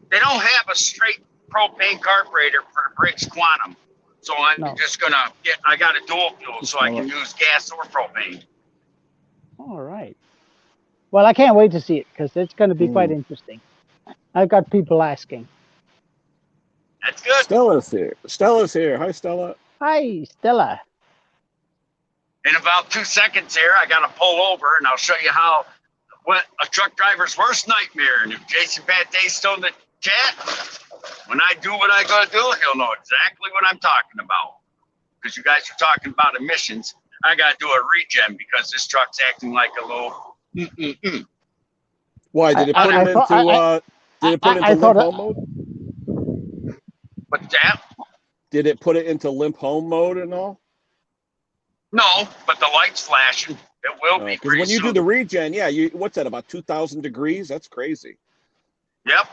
Speaker 3: they don't have a straight propane carburetor for the Briggs Quantum. So I'm just going to I got a dual fuel so I can use gas or propane.
Speaker 4: All right. Well, I can't wait to see it because it's going to be quite interesting. I've got people asking.
Speaker 3: That's good.
Speaker 1: Stella's here. Hi, Stella.
Speaker 4: Hi, Stella.
Speaker 3: In about 2 seconds here, I got to pull over and I'll show you what a truck driver's worst nightmare. And if Jason Patay's still in the chat, when I do what I got to do, he'll know exactly what I'm talking about. Because you guys are talking about emissions. I got to do a regen because this truck's acting like a little.
Speaker 1: Why did it put it into limp home mode?
Speaker 3: What's that?
Speaker 1: Did it put it into limp home mode and all?
Speaker 3: No, but the light's flashing. It will be
Speaker 1: Because when you do the regen, yeah, what's that, about 2,000 degrees? That's crazy.
Speaker 3: Yep.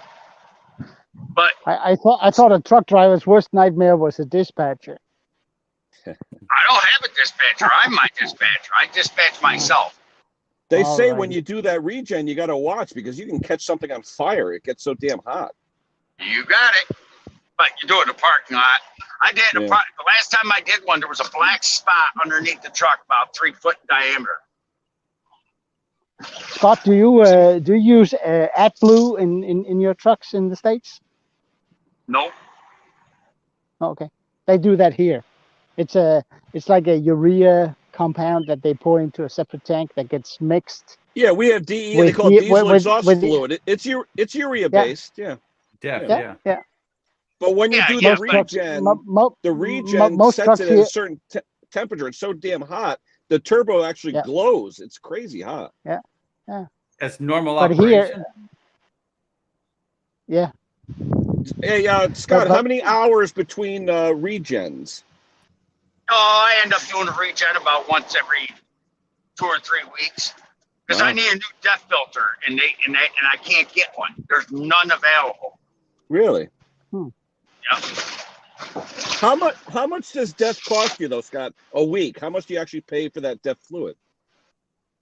Speaker 3: But
Speaker 4: I thought a truck driver's worst nightmare was a dispatcher.
Speaker 3: I don't have a dispatcher. I'm my dispatcher. I dispatch myself.
Speaker 1: They say when you do that regen, you got to watch because you can catch something on fire. It gets so damn hot.
Speaker 3: You got it. But you do it in the parking lot. I did the last time I did one, there was a black spot underneath the truck about 3 foot in diameter.
Speaker 4: Scott, do you use AdBlue in your trucks in the States?
Speaker 3: Nope.
Speaker 4: Okay, they do that here. It's like a urea compound that they pour into a separate tank that gets mixed.
Speaker 1: Yeah, we have DE. They call it diesel exhaust fluid. It's urea based. Yeah.
Speaker 2: Yeah.
Speaker 1: But when you do the regen sets it at a certain temperature. It's so damn hot, the turbo actually glows. It's crazy hot.
Speaker 4: Yeah.
Speaker 2: That's normal
Speaker 4: but
Speaker 2: operation.
Speaker 4: Here,
Speaker 1: Hey, Scott, how many hours between regens?
Speaker 3: Oh, I end up doing a regen about once every 2 or 3 weeks because I need a new depth filter, and I can't get one. There's none available.
Speaker 1: Really?
Speaker 3: Yep.
Speaker 1: How much does depth cost you though, Scott? A week? How much do you actually pay for that depth fluid?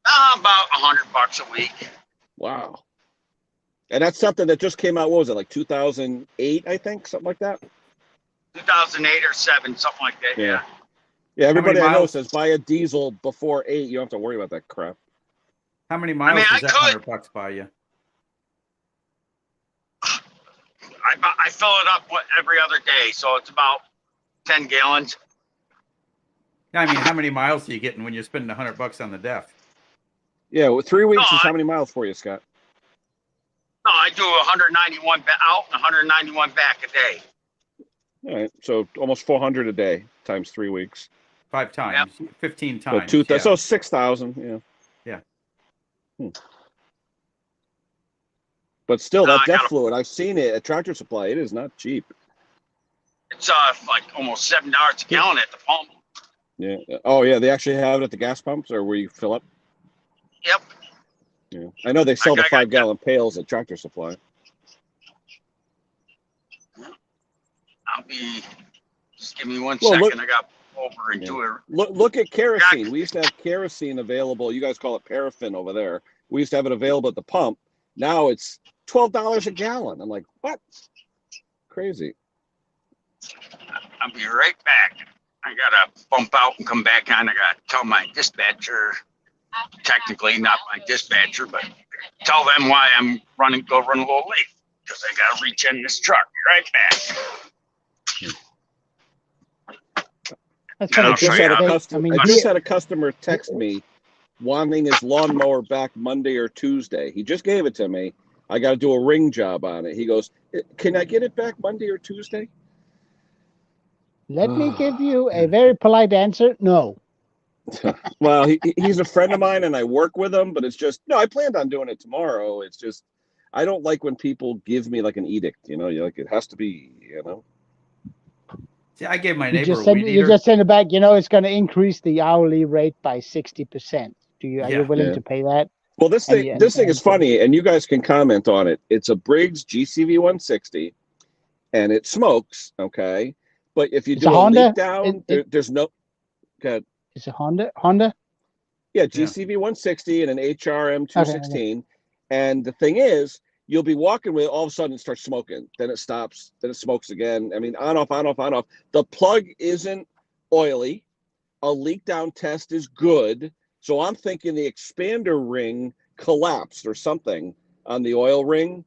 Speaker 3: About $100 a week.
Speaker 1: Wow. And that's something that just came out. What was it, like 2008? I think something like that.
Speaker 3: 2008 or 7, something like that. Yeah.
Speaker 1: Yeah. Everybody I know says buy a diesel before 8. You don't have to worry about that crap.
Speaker 2: How many miles does that $100 buy you?
Speaker 3: I fill it up every other day, so it's about 10 gallons.
Speaker 2: I mean, how many miles are you getting when you're spending $100 on the def?
Speaker 1: Yeah, well, 3 weeks is how many miles for you, Scott?
Speaker 3: No, I do 191 out and 191 back a day.
Speaker 1: All right, so almost 400 a day times 3 weeks.
Speaker 2: 5 times, 15 times.
Speaker 1: So 6,000.
Speaker 3: Yeah.
Speaker 1: But still, that depth fluid, I've seen it at Tractor Supply. It is not cheap.
Speaker 3: It's like almost $7 a gallon at the pump.
Speaker 1: Yeah. Oh, yeah. They actually have it at the gas pumps, or where you fill up.
Speaker 3: Yep.
Speaker 1: Yeah. I know they sell the 5-gallon pails at Tractor Supply.
Speaker 3: Just give me 1 second. I got over and do it.
Speaker 1: Look at kerosene. We used to have kerosene available. You guys call it paraffin over there. We used to have it available at the pump. Now it's $12 a gallon. I'm like, what? Crazy.
Speaker 3: I'll be right back. I gotta bump out and come back on. I gotta tell my dispatcher, technically not my dispatcher, but tell them why I'm run a little late because I gotta regen this truck. Be right back.
Speaker 1: I just had a customer text me wanting his lawnmower back Monday or Tuesday. He just gave it to me. I got to do a ring job on it. He goes, "Can I get it back Monday or Tuesday?"
Speaker 4: Let me give you a very polite answer. No.
Speaker 1: Well, he's a friend of mine and I work with him, but it's just, no, I planned on doing it tomorrow. It's just, I don't like when people give me like an edict, you're like, it has to be,
Speaker 2: See, I gave my neighbor
Speaker 4: you just send it back, it's going to increase the hourly rate by 60%. Are you willing to pay that?
Speaker 1: Well, this thing is funny, and you guys can comment on it. It's a Briggs GCV 160, and it smokes, okay? But if you do a leak down, there's no... Good.
Speaker 4: It's a Honda?
Speaker 1: Yeah, GCV 160 and an HRM 216. Okay. And the thing is, you'll be walking with it, all of a sudden it starts smoking. Then it stops. Then it smokes again. I mean, on, off, on, off, on, off. The plug isn't oily. A leak down test is good. So I'm thinking the expander ring collapsed or something on the oil ring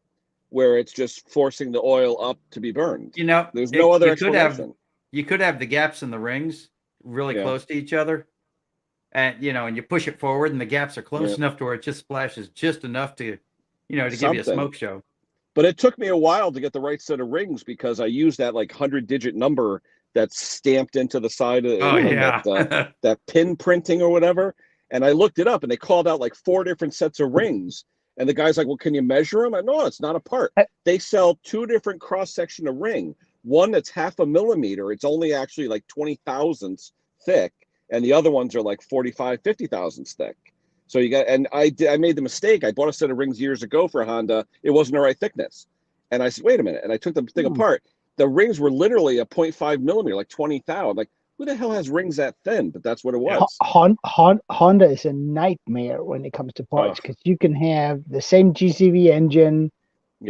Speaker 1: where it's just forcing the oil up to be burned. There's no other explanation.
Speaker 2: You could have the gaps in the rings really close to each other. And, and you push it forward and the gaps are close enough to where it just splashes just enough to, to give you a smoke show.
Speaker 1: But it took me a while to get the right set of rings because I used that 100-digit number that's stamped into the side of that pin printing or whatever. And I looked it up and they called out 4 different sets of rings. And the guy's like, well, can you measure them? No, it's not a part. They sell 2 different cross-section of ring. One that's 0.5 millimeter. It's only actually 20 thousandths thick. and the other ones are like 45, 50 thousandths thick. So you got, and I made the mistake. I bought a set of rings years ago for Honda. It wasn't the right thickness. And I said, wait a minute. And I took the thing apart. The rings were literally a 0.5 millimeter, like 20 thou. Like, who the hell has rings that thin? But that's what it was.
Speaker 4: Honda is a nightmare when it comes to parts, because you can have the same GCV engine,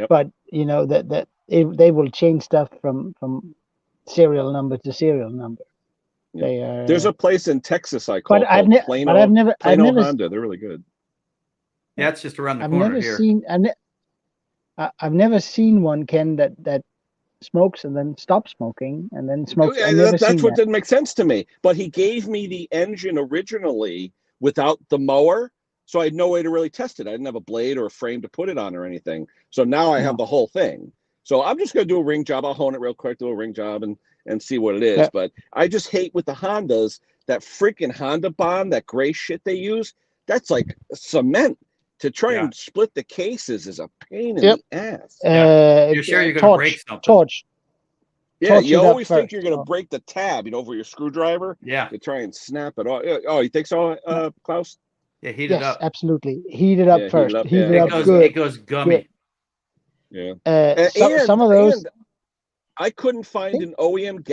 Speaker 4: but you know that they will change stuff from serial number to serial number.
Speaker 1: Yeah. There's a place in Texas I call Plano Honda. They're really good.
Speaker 2: Yeah, it's just around the corner here.
Speaker 4: I've never seen one, Ken, that smokes and then stops smoking and then smokes.
Speaker 1: That's what didn't make sense to me. But he gave me the engine originally without the mower, so I had no way to really test it. I didn't have a blade or a frame to put it on or anything. So now I have the whole thing. So I'm just going to do a ring job. I'll hone it real quick, do a ring job and see what it is. But I just hate with the Hondas, that freaking Honda bond, that gray shit they use. That's like cement. To try and split the cases is a pain in the ass.
Speaker 2: You're sure you're going to break something?
Speaker 1: Yeah, you always think you're going to break the tab, you know, over your screwdriver.
Speaker 2: Yeah.
Speaker 1: To try and snap it off. Oh, you think so, Klaus?
Speaker 2: Yeah, heat it up.
Speaker 4: Absolutely. Heat it up first.
Speaker 2: It goes gummy.
Speaker 1: Yeah.
Speaker 4: Some of those.
Speaker 1: I couldn't find an OEM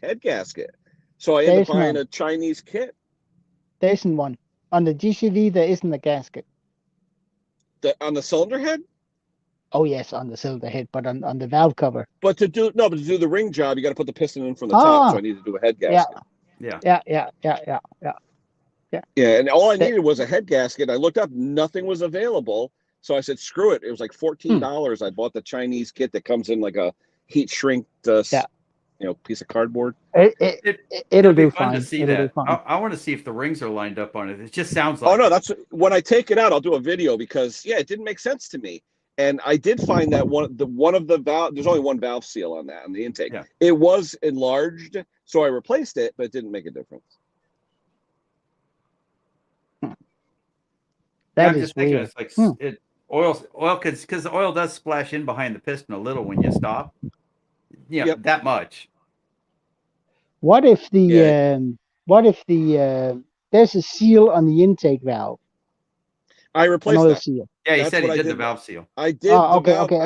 Speaker 1: head gasket. So I ended up buying a Chinese kit.
Speaker 4: There isn't one. On the GCV, there isn't a gasket.
Speaker 1: On the cylinder head?
Speaker 4: Oh yes, on the cylinder head, but on the valve cover.
Speaker 1: But to do the ring job, you got to put the piston in from the top. So I need to do a head gasket.
Speaker 4: Yeah.
Speaker 1: And all I needed was a head gasket. I looked up, nothing was available. So I said, screw it. It was like $14. I bought the Chinese kit that comes in like a heat shrink, piece of cardboard.
Speaker 4: It'll be
Speaker 2: fun
Speaker 4: fine
Speaker 2: to see that. I want to see if the rings are lined up on it. It just sounds like.
Speaker 1: Oh no, that's when I take it out. I'll do a video because it didn't make sense to me. And I did find that one of the valve. There's only one valve seal on that on the intake. Yeah. It was enlarged, so I replaced it, but it didn't make a difference.
Speaker 2: I'm just thinking it's like oil because the oil does splash in behind the piston a little when you stop. That much.
Speaker 4: What if the there's a seal on the intake valve?
Speaker 1: I replaced that.
Speaker 4: Seal.
Speaker 2: Yeah, he said he did the valve seal.
Speaker 1: I did. I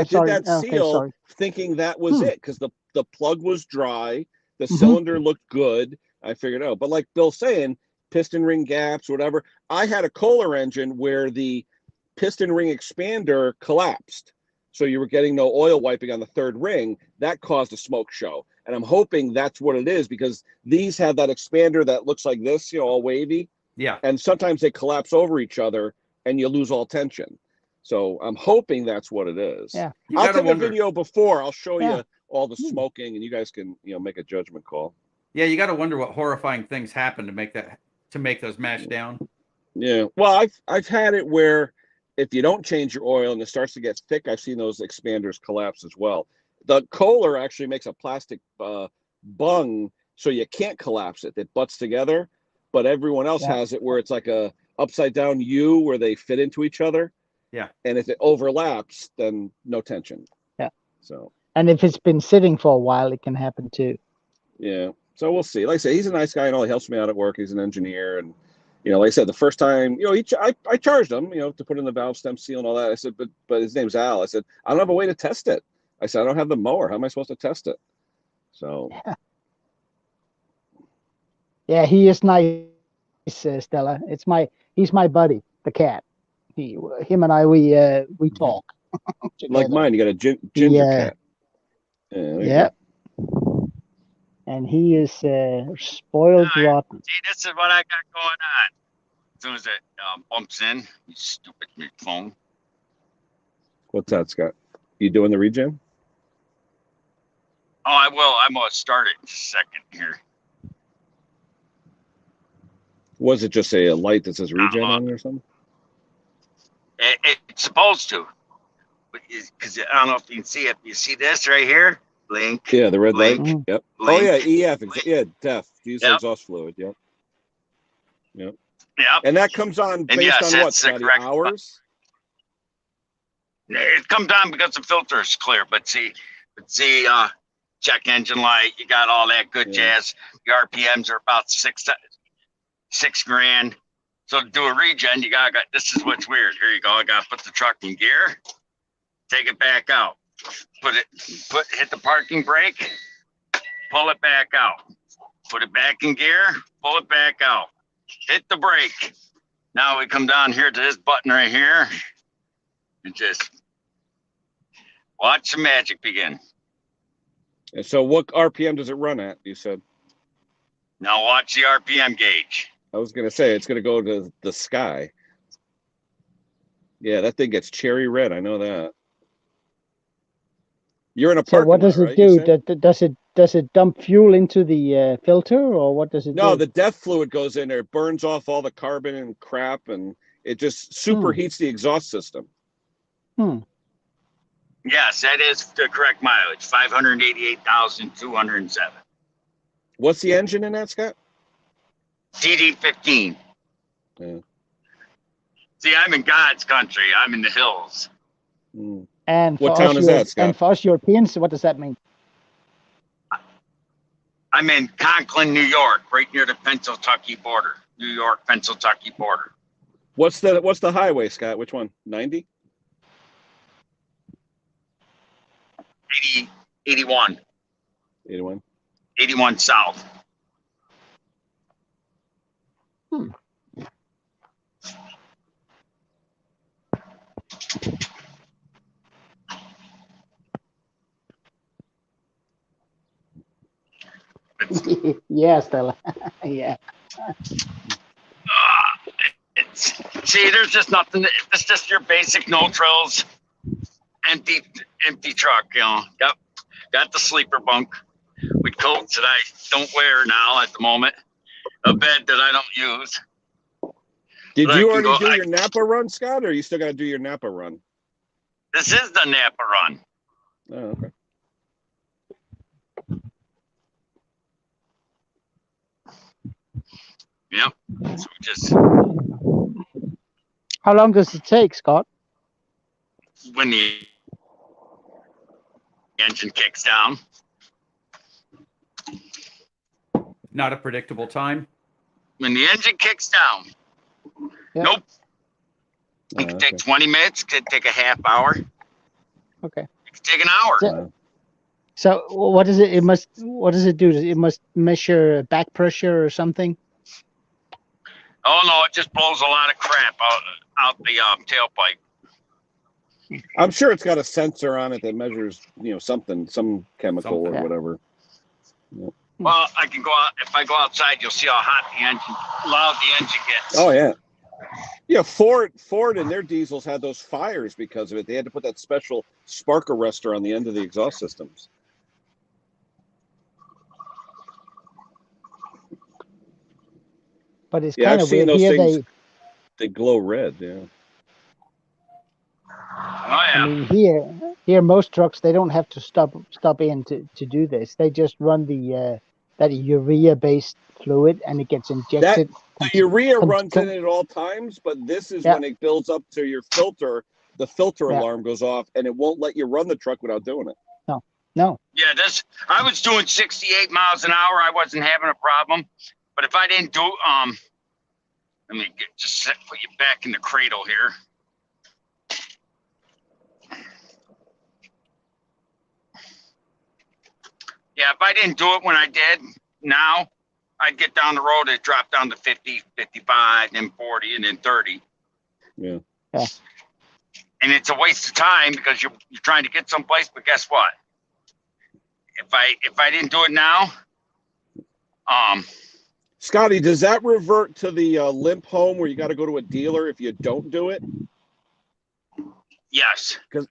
Speaker 1: did that seal thinking that was it because the plug was dry, the cylinder looked good. I figured out, but like Bill's saying, piston ring gaps, whatever. I had a Kohler engine where the piston ring expander collapsed. So you were getting no oil wiping on the third ring. That caused a smoke show. And I'm hoping that's what it is because these have that expander that looks like this, all wavy.
Speaker 2: Yeah.
Speaker 1: And sometimes they collapse over each other and you lose all tension. So I'm hoping that's what it is.
Speaker 4: Yeah.
Speaker 1: I'll take a video before. I'll show you all the smoking and you guys can, make a judgment call.
Speaker 2: Yeah, you got to wonder what horrifying things happen to make those mash down.
Speaker 1: Yeah. Well, I've had it where if you don't change your oil and it starts to get thick, I've seen those expanders collapse as well. The Kohler actually makes a plastic bung so you can't collapse it. It butts together, but everyone else has it where it's like a upside down U where they fit into each other.
Speaker 2: Yeah.
Speaker 1: And if it overlaps, then no tension.
Speaker 4: Yeah.
Speaker 1: So.
Speaker 4: And if it's been sitting for a while, it can happen too.
Speaker 1: Yeah. So we'll see. Like I say, he's a nice guy and all. He helps me out at work. He's an engineer and. Like I said, the first time, I charged him, to put in the valve stem seal and all that. I said, but his name's Al. I said, I don't have a way to test it. I said, I don't have the mower. How am I supposed to test it? So.
Speaker 4: Yeah, he is nice, Stella. He's my buddy, the cat. Him and I, we talk.
Speaker 1: Like mine, you got a ginger cat.
Speaker 4: Yeah. And he is spoiled rotten.
Speaker 3: See, this is what I got going on. As soon as it bumps in, you stupid phone.
Speaker 1: What's that, Scott? You doing the regen?
Speaker 3: Oh, I will. I'm going to start it in a second here.
Speaker 1: Was it just a light that says regen on it or something?
Speaker 3: It's supposed to. Because I don't know if you can see it. You see this right here? Blink.
Speaker 1: Yeah, the red light.
Speaker 3: Blink.
Speaker 1: Yep.
Speaker 3: Blink.
Speaker 1: Oh yeah, EF. Yeah, DEF. Diesel exhaust fluid. Yep.
Speaker 3: Yep.
Speaker 1: And that comes on based on what, Scotty? Hours?
Speaker 3: It comes on because the filter is clear. But see, check engine light. You got all that good jazz. Your RPMs are about 6. $6,000. So to do a regen, you got this is what's weird. Here you go. I got to put the truck in gear, take it back out, hit the parking brake, pull it back out, put it back in gear, pull it back out, hit the brake. Now we come down here to this button right here and just watch the magic begin.
Speaker 1: And so what RPM does it run at, you said?
Speaker 3: Now watch the RPM gauge.
Speaker 1: I was going to say, it's going to go to the sky. Yeah, that thing gets cherry red. I know that. You're in a parking
Speaker 4: So what does
Speaker 1: lot,
Speaker 4: it
Speaker 1: right,
Speaker 4: do? Does it dump fuel into the filter, or what does it do?
Speaker 1: No, the DEF fluid goes in there, burns off all the carbon and crap, and it just superheats the exhaust system.
Speaker 3: Yes, that is the correct mileage, 588,207.
Speaker 1: What's the engine in that, Scott?
Speaker 3: DD15.
Speaker 1: Yeah.
Speaker 3: See, I'm in God's country. I'm in the hills.
Speaker 4: And
Speaker 1: what town is that, Scott?
Speaker 4: And for us Europeans, what does that mean?
Speaker 3: I'm in Conklin, New York, right near the Pennsylvania border. New York, Pennsylvania border.
Speaker 1: What's the highway, Scott? Which one? 90?
Speaker 3: 81.
Speaker 1: 81.
Speaker 3: 81 south.
Speaker 4: Yeah, Stella. Yeah.
Speaker 3: See, there's just nothing. It's just your basic no trills, empty truck. You know, got the sleeper bunk with coats that I don't wear now at the moment. A bed that I don't use.
Speaker 1: Did you already do your Napa Run, Scott, or you still got to do your Napa Run?
Speaker 3: This is the Napa Run.
Speaker 1: Oh, okay.
Speaker 3: Yep. So just
Speaker 4: How long does it take, Scott?
Speaker 3: when the engine kicks down.
Speaker 2: Not a predictable time.
Speaker 3: When the engine kicks down.
Speaker 4: Yeah.
Speaker 3: Nope. It could take 20 minutes. Could take a half hour.
Speaker 4: Okay.
Speaker 3: It could take an hour.
Speaker 4: So what is it? What does it do? It must measure back pressure or something.
Speaker 3: Oh no! It just blows a lot of crap out the tailpipe.
Speaker 1: I'm sure it's got a sensor on it that measures, some chemical or whatever. Yep.
Speaker 3: Well, I can go out. If I go outside, you'll see how hot loud the engine gets.
Speaker 1: Oh yeah. Yeah, Ford and their diesels had those fires because of it. They had to put that special spark arrestor on the end of the exhaust systems.
Speaker 4: But it's kind of weird.
Speaker 1: Those
Speaker 4: Here
Speaker 1: things, they glow red, yeah.
Speaker 3: Oh yeah.
Speaker 4: I mean, here most trucks, they don't have to stop in to do this. They just run the that urea-based fluid, and it gets injected.
Speaker 1: The urea runs in at all times, but this is when it builds up to your filter. The filter alarm goes off, and it won't let you run the truck without doing it.
Speaker 4: No.
Speaker 3: Yeah, I was doing 68 miles an hour. I wasn't having a problem. But if I didn't do, let me put you back in the cradle here. Yeah, if I didn't do it when I did, now I'd get down the road, it'd drop down to 50, 55, then 40, and then 30.
Speaker 1: Yeah.
Speaker 3: And it's a waste of time because you're trying to get someplace, but guess what? If I didn't do it now,
Speaker 1: Scotty, does that revert to the limp home where you got to go to a dealer if you don't do it?
Speaker 3: Yes.
Speaker 1: Because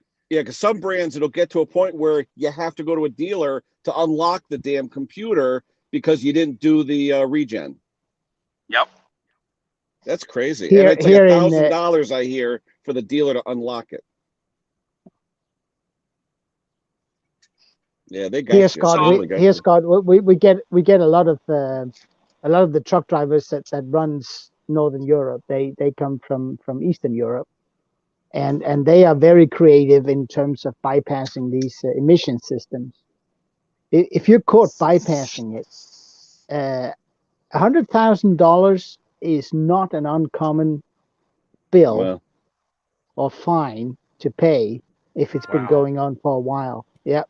Speaker 1: some brands, it'll get to a point where you have to go to a dealer to unlock the damn computer because you didn't do the regen.
Speaker 3: Yep.
Speaker 1: That's crazy. And it's like $1,000, I hear, for the dealer to unlock it. Yeah, they got
Speaker 4: here, Scott. We get a lot of the truck drivers that runs Northern Europe. They come from Eastern Europe, and they are very creative in terms of bypassing these emission systems. If you're caught bypassing it, $100,000 is not an uncommon bill
Speaker 1: Wow.
Speaker 4: or fine to pay if it's been going on for a while. Yeah.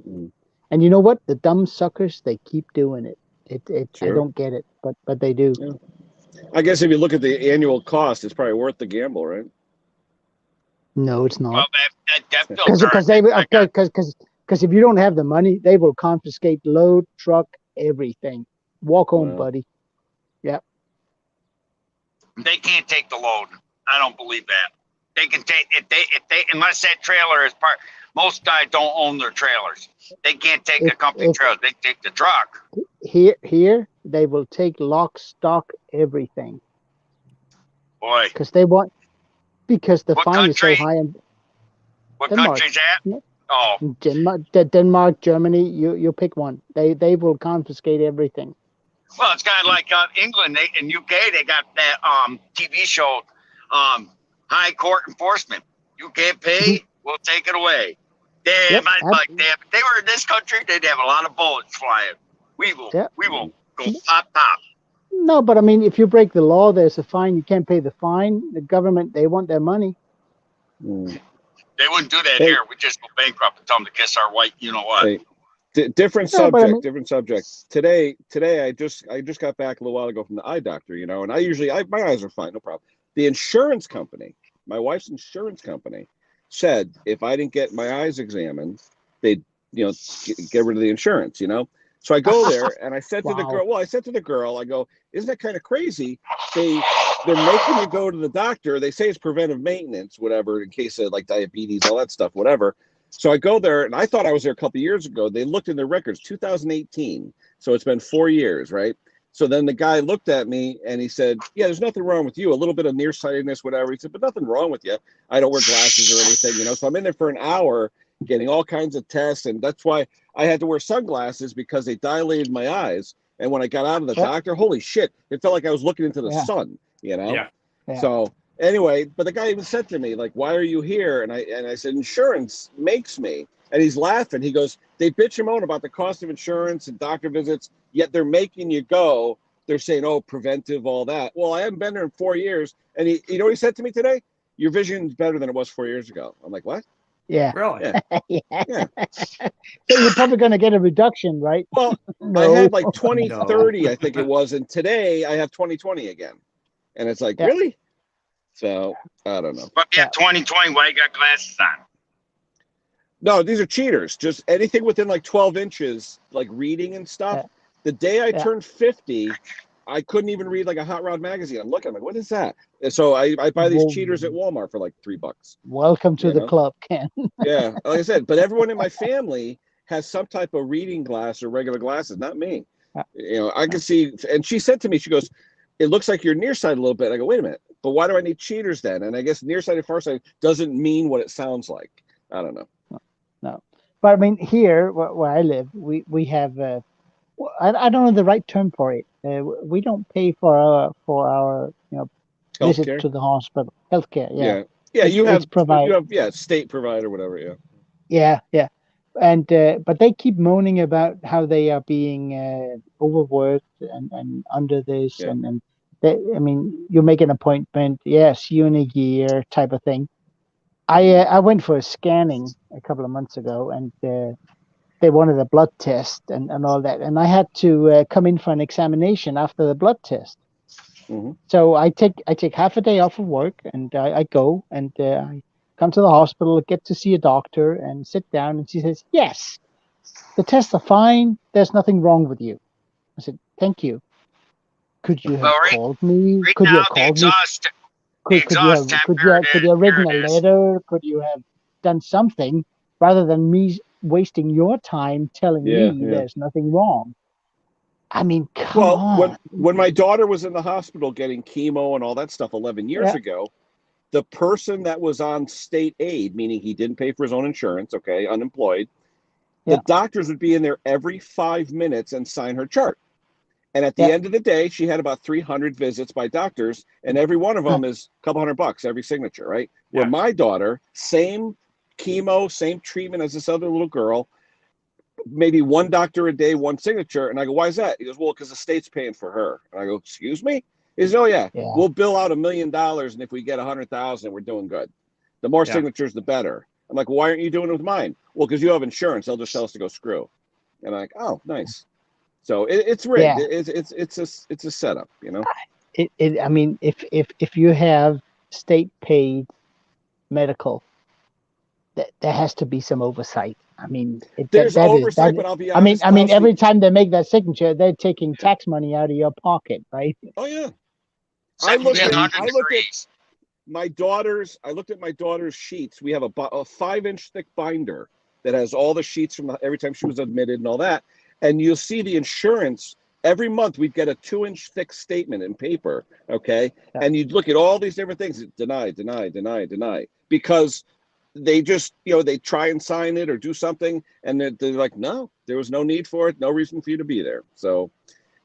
Speaker 1: Mm.
Speaker 4: And you know what? The dumb suckers, they keep doing it. I
Speaker 1: Sure.
Speaker 4: don't get it, but they do.
Speaker 1: Yeah. I guess if you look at the annual cost, it's probably worth the gamble, right?
Speaker 4: No, it's not.
Speaker 3: Well, that filter.
Speaker 4: Because if you don't have the money, they will confiscate load, truck, everything. Walk home,
Speaker 1: Wow.
Speaker 4: buddy. Yep.
Speaker 3: They can't take the load. I don't believe that. They can take if they unless that trailer is part. Most guys don't own their trailers. They can't take a company trailer. They take the truck.
Speaker 4: Here they will take lock, stock, everything.
Speaker 3: Boy,
Speaker 4: because the
Speaker 3: What
Speaker 4: fine
Speaker 3: country?
Speaker 4: is so high. And
Speaker 3: what
Speaker 4: Denmark.
Speaker 3: country's that? Oh,
Speaker 4: Denmark, Germany, you pick one. They will confiscate everything.
Speaker 3: well, it's kind of like England. In UK, they got that TV show, High Court Enforcement. You can't pay, we'll take it away. Damn, if they were in this country, they'd have a lot of bullets flying. We will go pop.
Speaker 4: No, but I mean, if you break the law, there's a fine. You can't pay the fine. The government, they want their money.
Speaker 1: Mm.
Speaker 3: They wouldn't do that here. We just go bankrupt and tell them to kiss our white. You know what?
Speaker 1: Hey, different subject. Different subject. Today, I just got back a little while ago from the eye doctor. You know, and my eyes are fine, no problem. The insurance company, my wife's insurance company, said if I didn't get my eyes examined, they'd get rid of the insurance. You know. So I go there and I said to the girl, I go, isn't that kind of crazy? They're making you go to the doctor. They say it's preventive maintenance, whatever, in case of like diabetes, all that stuff, whatever. So I go there and I thought I was there a couple of years ago. They looked in their records, 2018. So it's been 4 years, right? So then the guy looked at me and he said, yeah, there's nothing wrong with you. A little bit of nearsightedness, whatever. He said, but nothing wrong with you. I don't wear glasses or anything, So I'm in there for an hour getting all kinds of tests. And that's why I had to wear sunglasses because they dilated my eyes. And when I got out of the doctor, holy shit, it felt like I was looking into the sun, Yeah. So anyway, but the guy even said to me, like, why are you here? And I said, insurance makes me. And he's laughing. He goes, they bitch and moan about the cost of insurance and doctor visits, yet they're making you go. They're saying, oh, preventive, all that. Well, I haven't been there in 4 years. And he he said to me today? Your vision's better than it was 4 years ago. I'm like, what?
Speaker 4: Yeah.
Speaker 2: Really?
Speaker 4: Yeah. So you're probably going to get a reduction, right?
Speaker 1: Well,
Speaker 4: No.
Speaker 1: I had like 20/30, I think it was. And today I have 20/20 again. And it's like, really? So I don't know.
Speaker 3: But yeah, 20/20, why you got glasses on?
Speaker 1: No, these are cheaters. Just anything within like 12 inches, like reading and stuff. The day I turned 50, I couldn't even read like a Hot Rod magazine. I'm looking, I'm like, what is that? And so I buy these cheaters at Walmart for like $3.
Speaker 4: Welcome to the club, Ken.
Speaker 1: Yeah, like I said, but everyone in my family has some type of reading glass or regular glasses, not me. I can see, and she said to me, she goes, it looks like you're nearsighted a little bit. I go, wait a minute, but why do I need cheaters then? And I guess nearsighted, farsighted doesn't mean what it sounds like. I don't know.
Speaker 4: No, but I mean, here where I live, we have I don't know the right term for it. We don't pay for our visit to the hospital, healthcare.
Speaker 1: Yeah. You have state provider, whatever.
Speaker 4: Yeah. And but they keep moaning about how they are being overworked and under this and I mean, you make an appointment, see you in a year type of thing. I went for a scanning a couple of months ago, and they wanted a blood test and all that, and I had to come in for an examination after the blood test.
Speaker 1: Mm-hmm.
Speaker 4: So I take half a day off of work, and I go and I come to the hospital, get to see a doctor, and sit down, and she says, "Yes, the tests are fine. There's nothing wrong with you." I said, "Thank you. Could you have called me? Could you have called me? Could you have written a letter? Could you have done something rather than me wasting your time telling me there's nothing wrong?" I mean, come on.
Speaker 1: When my daughter was in the hospital getting chemo and all that stuff 11 years ago, the person that was on state aid, meaning he didn't pay for his own insurance, unemployed, the doctors would be in there every 5 minutes and sign her chart. And at the end of the day, she had about 300 visits by doctors, and every one of them is a couple $100 every signature, right? Where my daughter, same chemo, same treatment as this other little girl, maybe one doctor a day, one signature. And I go, why is that? He goes, well, because the state's paying for her. And I go, excuse me? Is, oh yeah, we'll bill out $1 million, and if we get 100,000, we're doing good. The more signatures, the better. I'm like, why aren't you doing it with mine? Well, because you have insurance. They'll just tell us to go screw. And I'm like, oh, nice. So it's rigged. It's a setup, you know.
Speaker 4: I mean, if you have state paid medical, there has to be some oversight. I mean,
Speaker 1: there's oversight, but I'll be honest.
Speaker 4: I mean, every time they make that signature, they're taking tax money out of your pocket, right?
Speaker 1: Oh yeah. I
Speaker 3: 1,700
Speaker 1: looked at
Speaker 3: degrees.
Speaker 1: my daughter's. I looked at my daughter's sheets. We have a 5-inch thick binder that has all the sheets from every time she was admitted and all that. And you'll see the insurance every month. We get a 2-inch thick statement in paper. Okay, and you look at all these different things. Deny, because they just, they try and sign it or do something, and they're like, no, there was no need for it, no reason for you to be there. So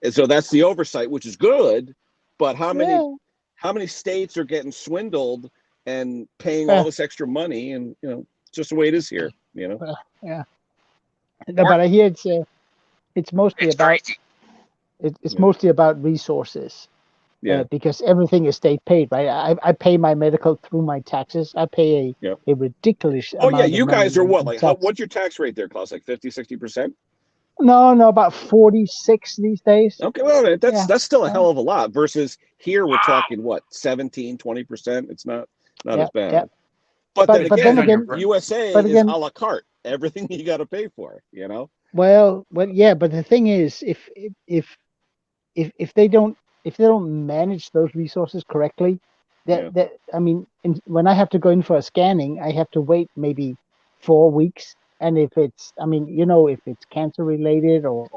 Speaker 1: that's the oversight, which is good. But how many states are getting swindled and paying all this extra money? And just the way it is here.
Speaker 4: No, but I hear it's mostly about
Speaker 3: crazy.
Speaker 4: it's mostly about resources. Because everything is state paid, right? I pay my medical through my taxes. I pay a ridiculous amount.
Speaker 1: Oh yeah, you guys are what? Like, what's your tax rate there, Klaus? Like 50-60%?
Speaker 4: No, about 46 these days.
Speaker 1: Okay, well, that's still a hell of a lot. Versus here, we're talking what, 17-20%? It's not as bad.
Speaker 4: Yeah.
Speaker 1: But then again, USA is a la carte. Everything you got to pay for.
Speaker 4: Well, yeah, but the thing is, if they don't manage those resources correctly, I mean, when I have to go in for a scanning, I have to wait maybe 4 weeks. And if it's cancer related or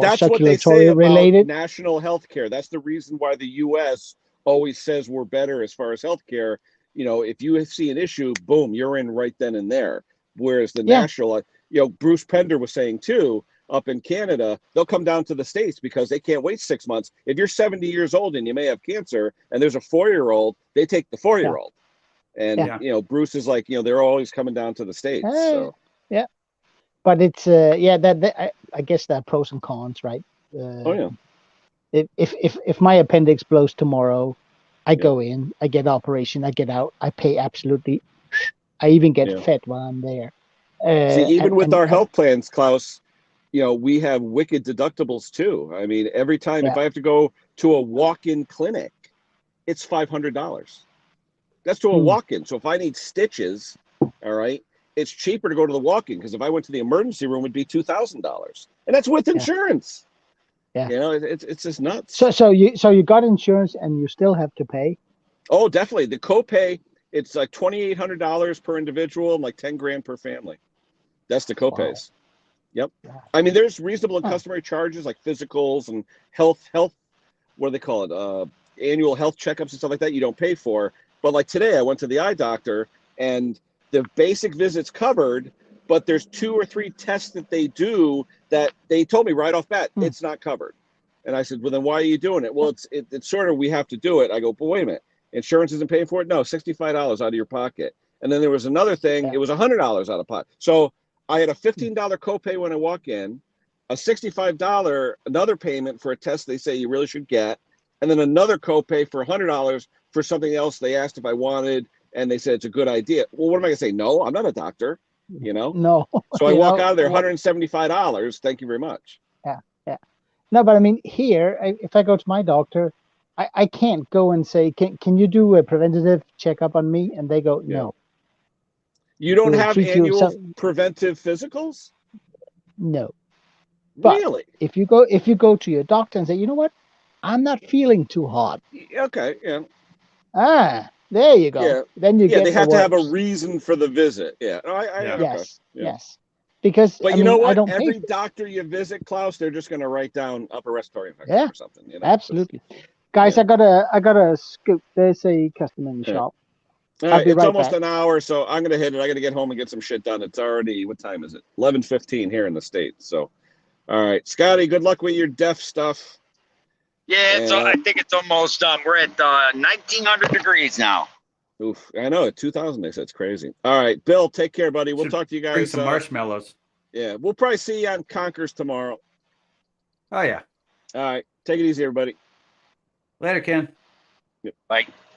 Speaker 1: that's
Speaker 4: circulatory
Speaker 1: what they say
Speaker 4: related,
Speaker 1: about national health care. That's the reason why the U.S. always says we're better as far as health care. If you see an issue, boom, you're in right then and there. Whereas the national, Bruce Pender was saying too, up in Canada, they'll come down to the States because they can't wait 6 months. If you're 70 years old and you may have cancer and there's a 4-year-old, they take the 4-year-old. And, Bruce is like, they're always coming down to the States. So.
Speaker 4: Yeah. But it's, I guess there are pros and cons, right? If my appendix blows tomorrow, I go in, I get operation, I get out, I pay absolutely. I even get fed while I'm there.
Speaker 1: See, even with our health plans, Klaus, we have wicked deductibles too. I mean, every time if I have to go to a walk-in clinic, it's $500. That's to a walk-in. So if I need stitches, all right, it's cheaper to go to the walk-in because if I went to the emergency room, it'd be $2,000, and that's with insurance.
Speaker 4: Yeah,
Speaker 1: it's just nuts.
Speaker 4: So you got insurance and you still have to pay?
Speaker 1: Oh, definitely. The copay, it's like $2,800 per individual and like $10,000 per family. That's the copays. Wow. Yep. I mean, there's reasonable and customary charges like physicals and health. What do they call it? Annual health checkups and stuff like that. You don't pay for. But like today, I went to the eye doctor and the basic visit's covered, but there's 2 or 3 tests that they do that they told me right off bat, it's not covered. And I said, well, then why are you doing it? Well, it's sort of, we have to do it. I go, but wait a minute, insurance isn't paying for it? No, $65 out of your pocket. And then there was another thing, it was $100 out of pocket. So I had a $15 copay when I walk in, a $65 another payment for a test they say you really should get, and then another copay for $100 for something else they asked if I wanted, and they said it's a good idea. Well, what am I going to say? No, I'm not a doctor,
Speaker 4: No.
Speaker 1: So I walk out of there, $175. Thank you very much.
Speaker 4: Yeah. No, but I mean, here, if I go to my doctor, I can't go and say, can you do a preventative checkup on me? And they go, no.
Speaker 1: You don't have annual preventive physicals?
Speaker 4: No. But
Speaker 1: really?
Speaker 4: If you go to your doctor and say, you know what? I'm not feeling too hot.
Speaker 1: Okay, yeah.
Speaker 4: There you go. Yeah. Then you get.
Speaker 1: They have to have a reason for the visit. Yeah.
Speaker 4: Yes. Because
Speaker 1: but you know what? Every doctor you visit, Klaus, they're just going to write down upper respiratory infection or something.
Speaker 4: Absolutely. Guys, I gotta scoop. There's a customer in the shop.
Speaker 1: All right, it's almost an hour, so I'm gonna hit it. I gotta get home and get some shit done. It's already, what time is it? 11:15 here in the States. So, all right, Scotty, good luck with your deaf stuff.
Speaker 3: Yeah, I think it's almost done. We're at 1,900 degrees now.
Speaker 1: Oof, I know, at 2,000, they said it's crazy. All right, Bill, take care, buddy. We'll talk to you guys.
Speaker 2: Bring some marshmallows.
Speaker 1: Yeah, we'll probably see you on Conkers tomorrow.
Speaker 2: Oh, yeah.
Speaker 1: All right, take it easy, everybody.
Speaker 2: Later, Ken.
Speaker 3: Bye.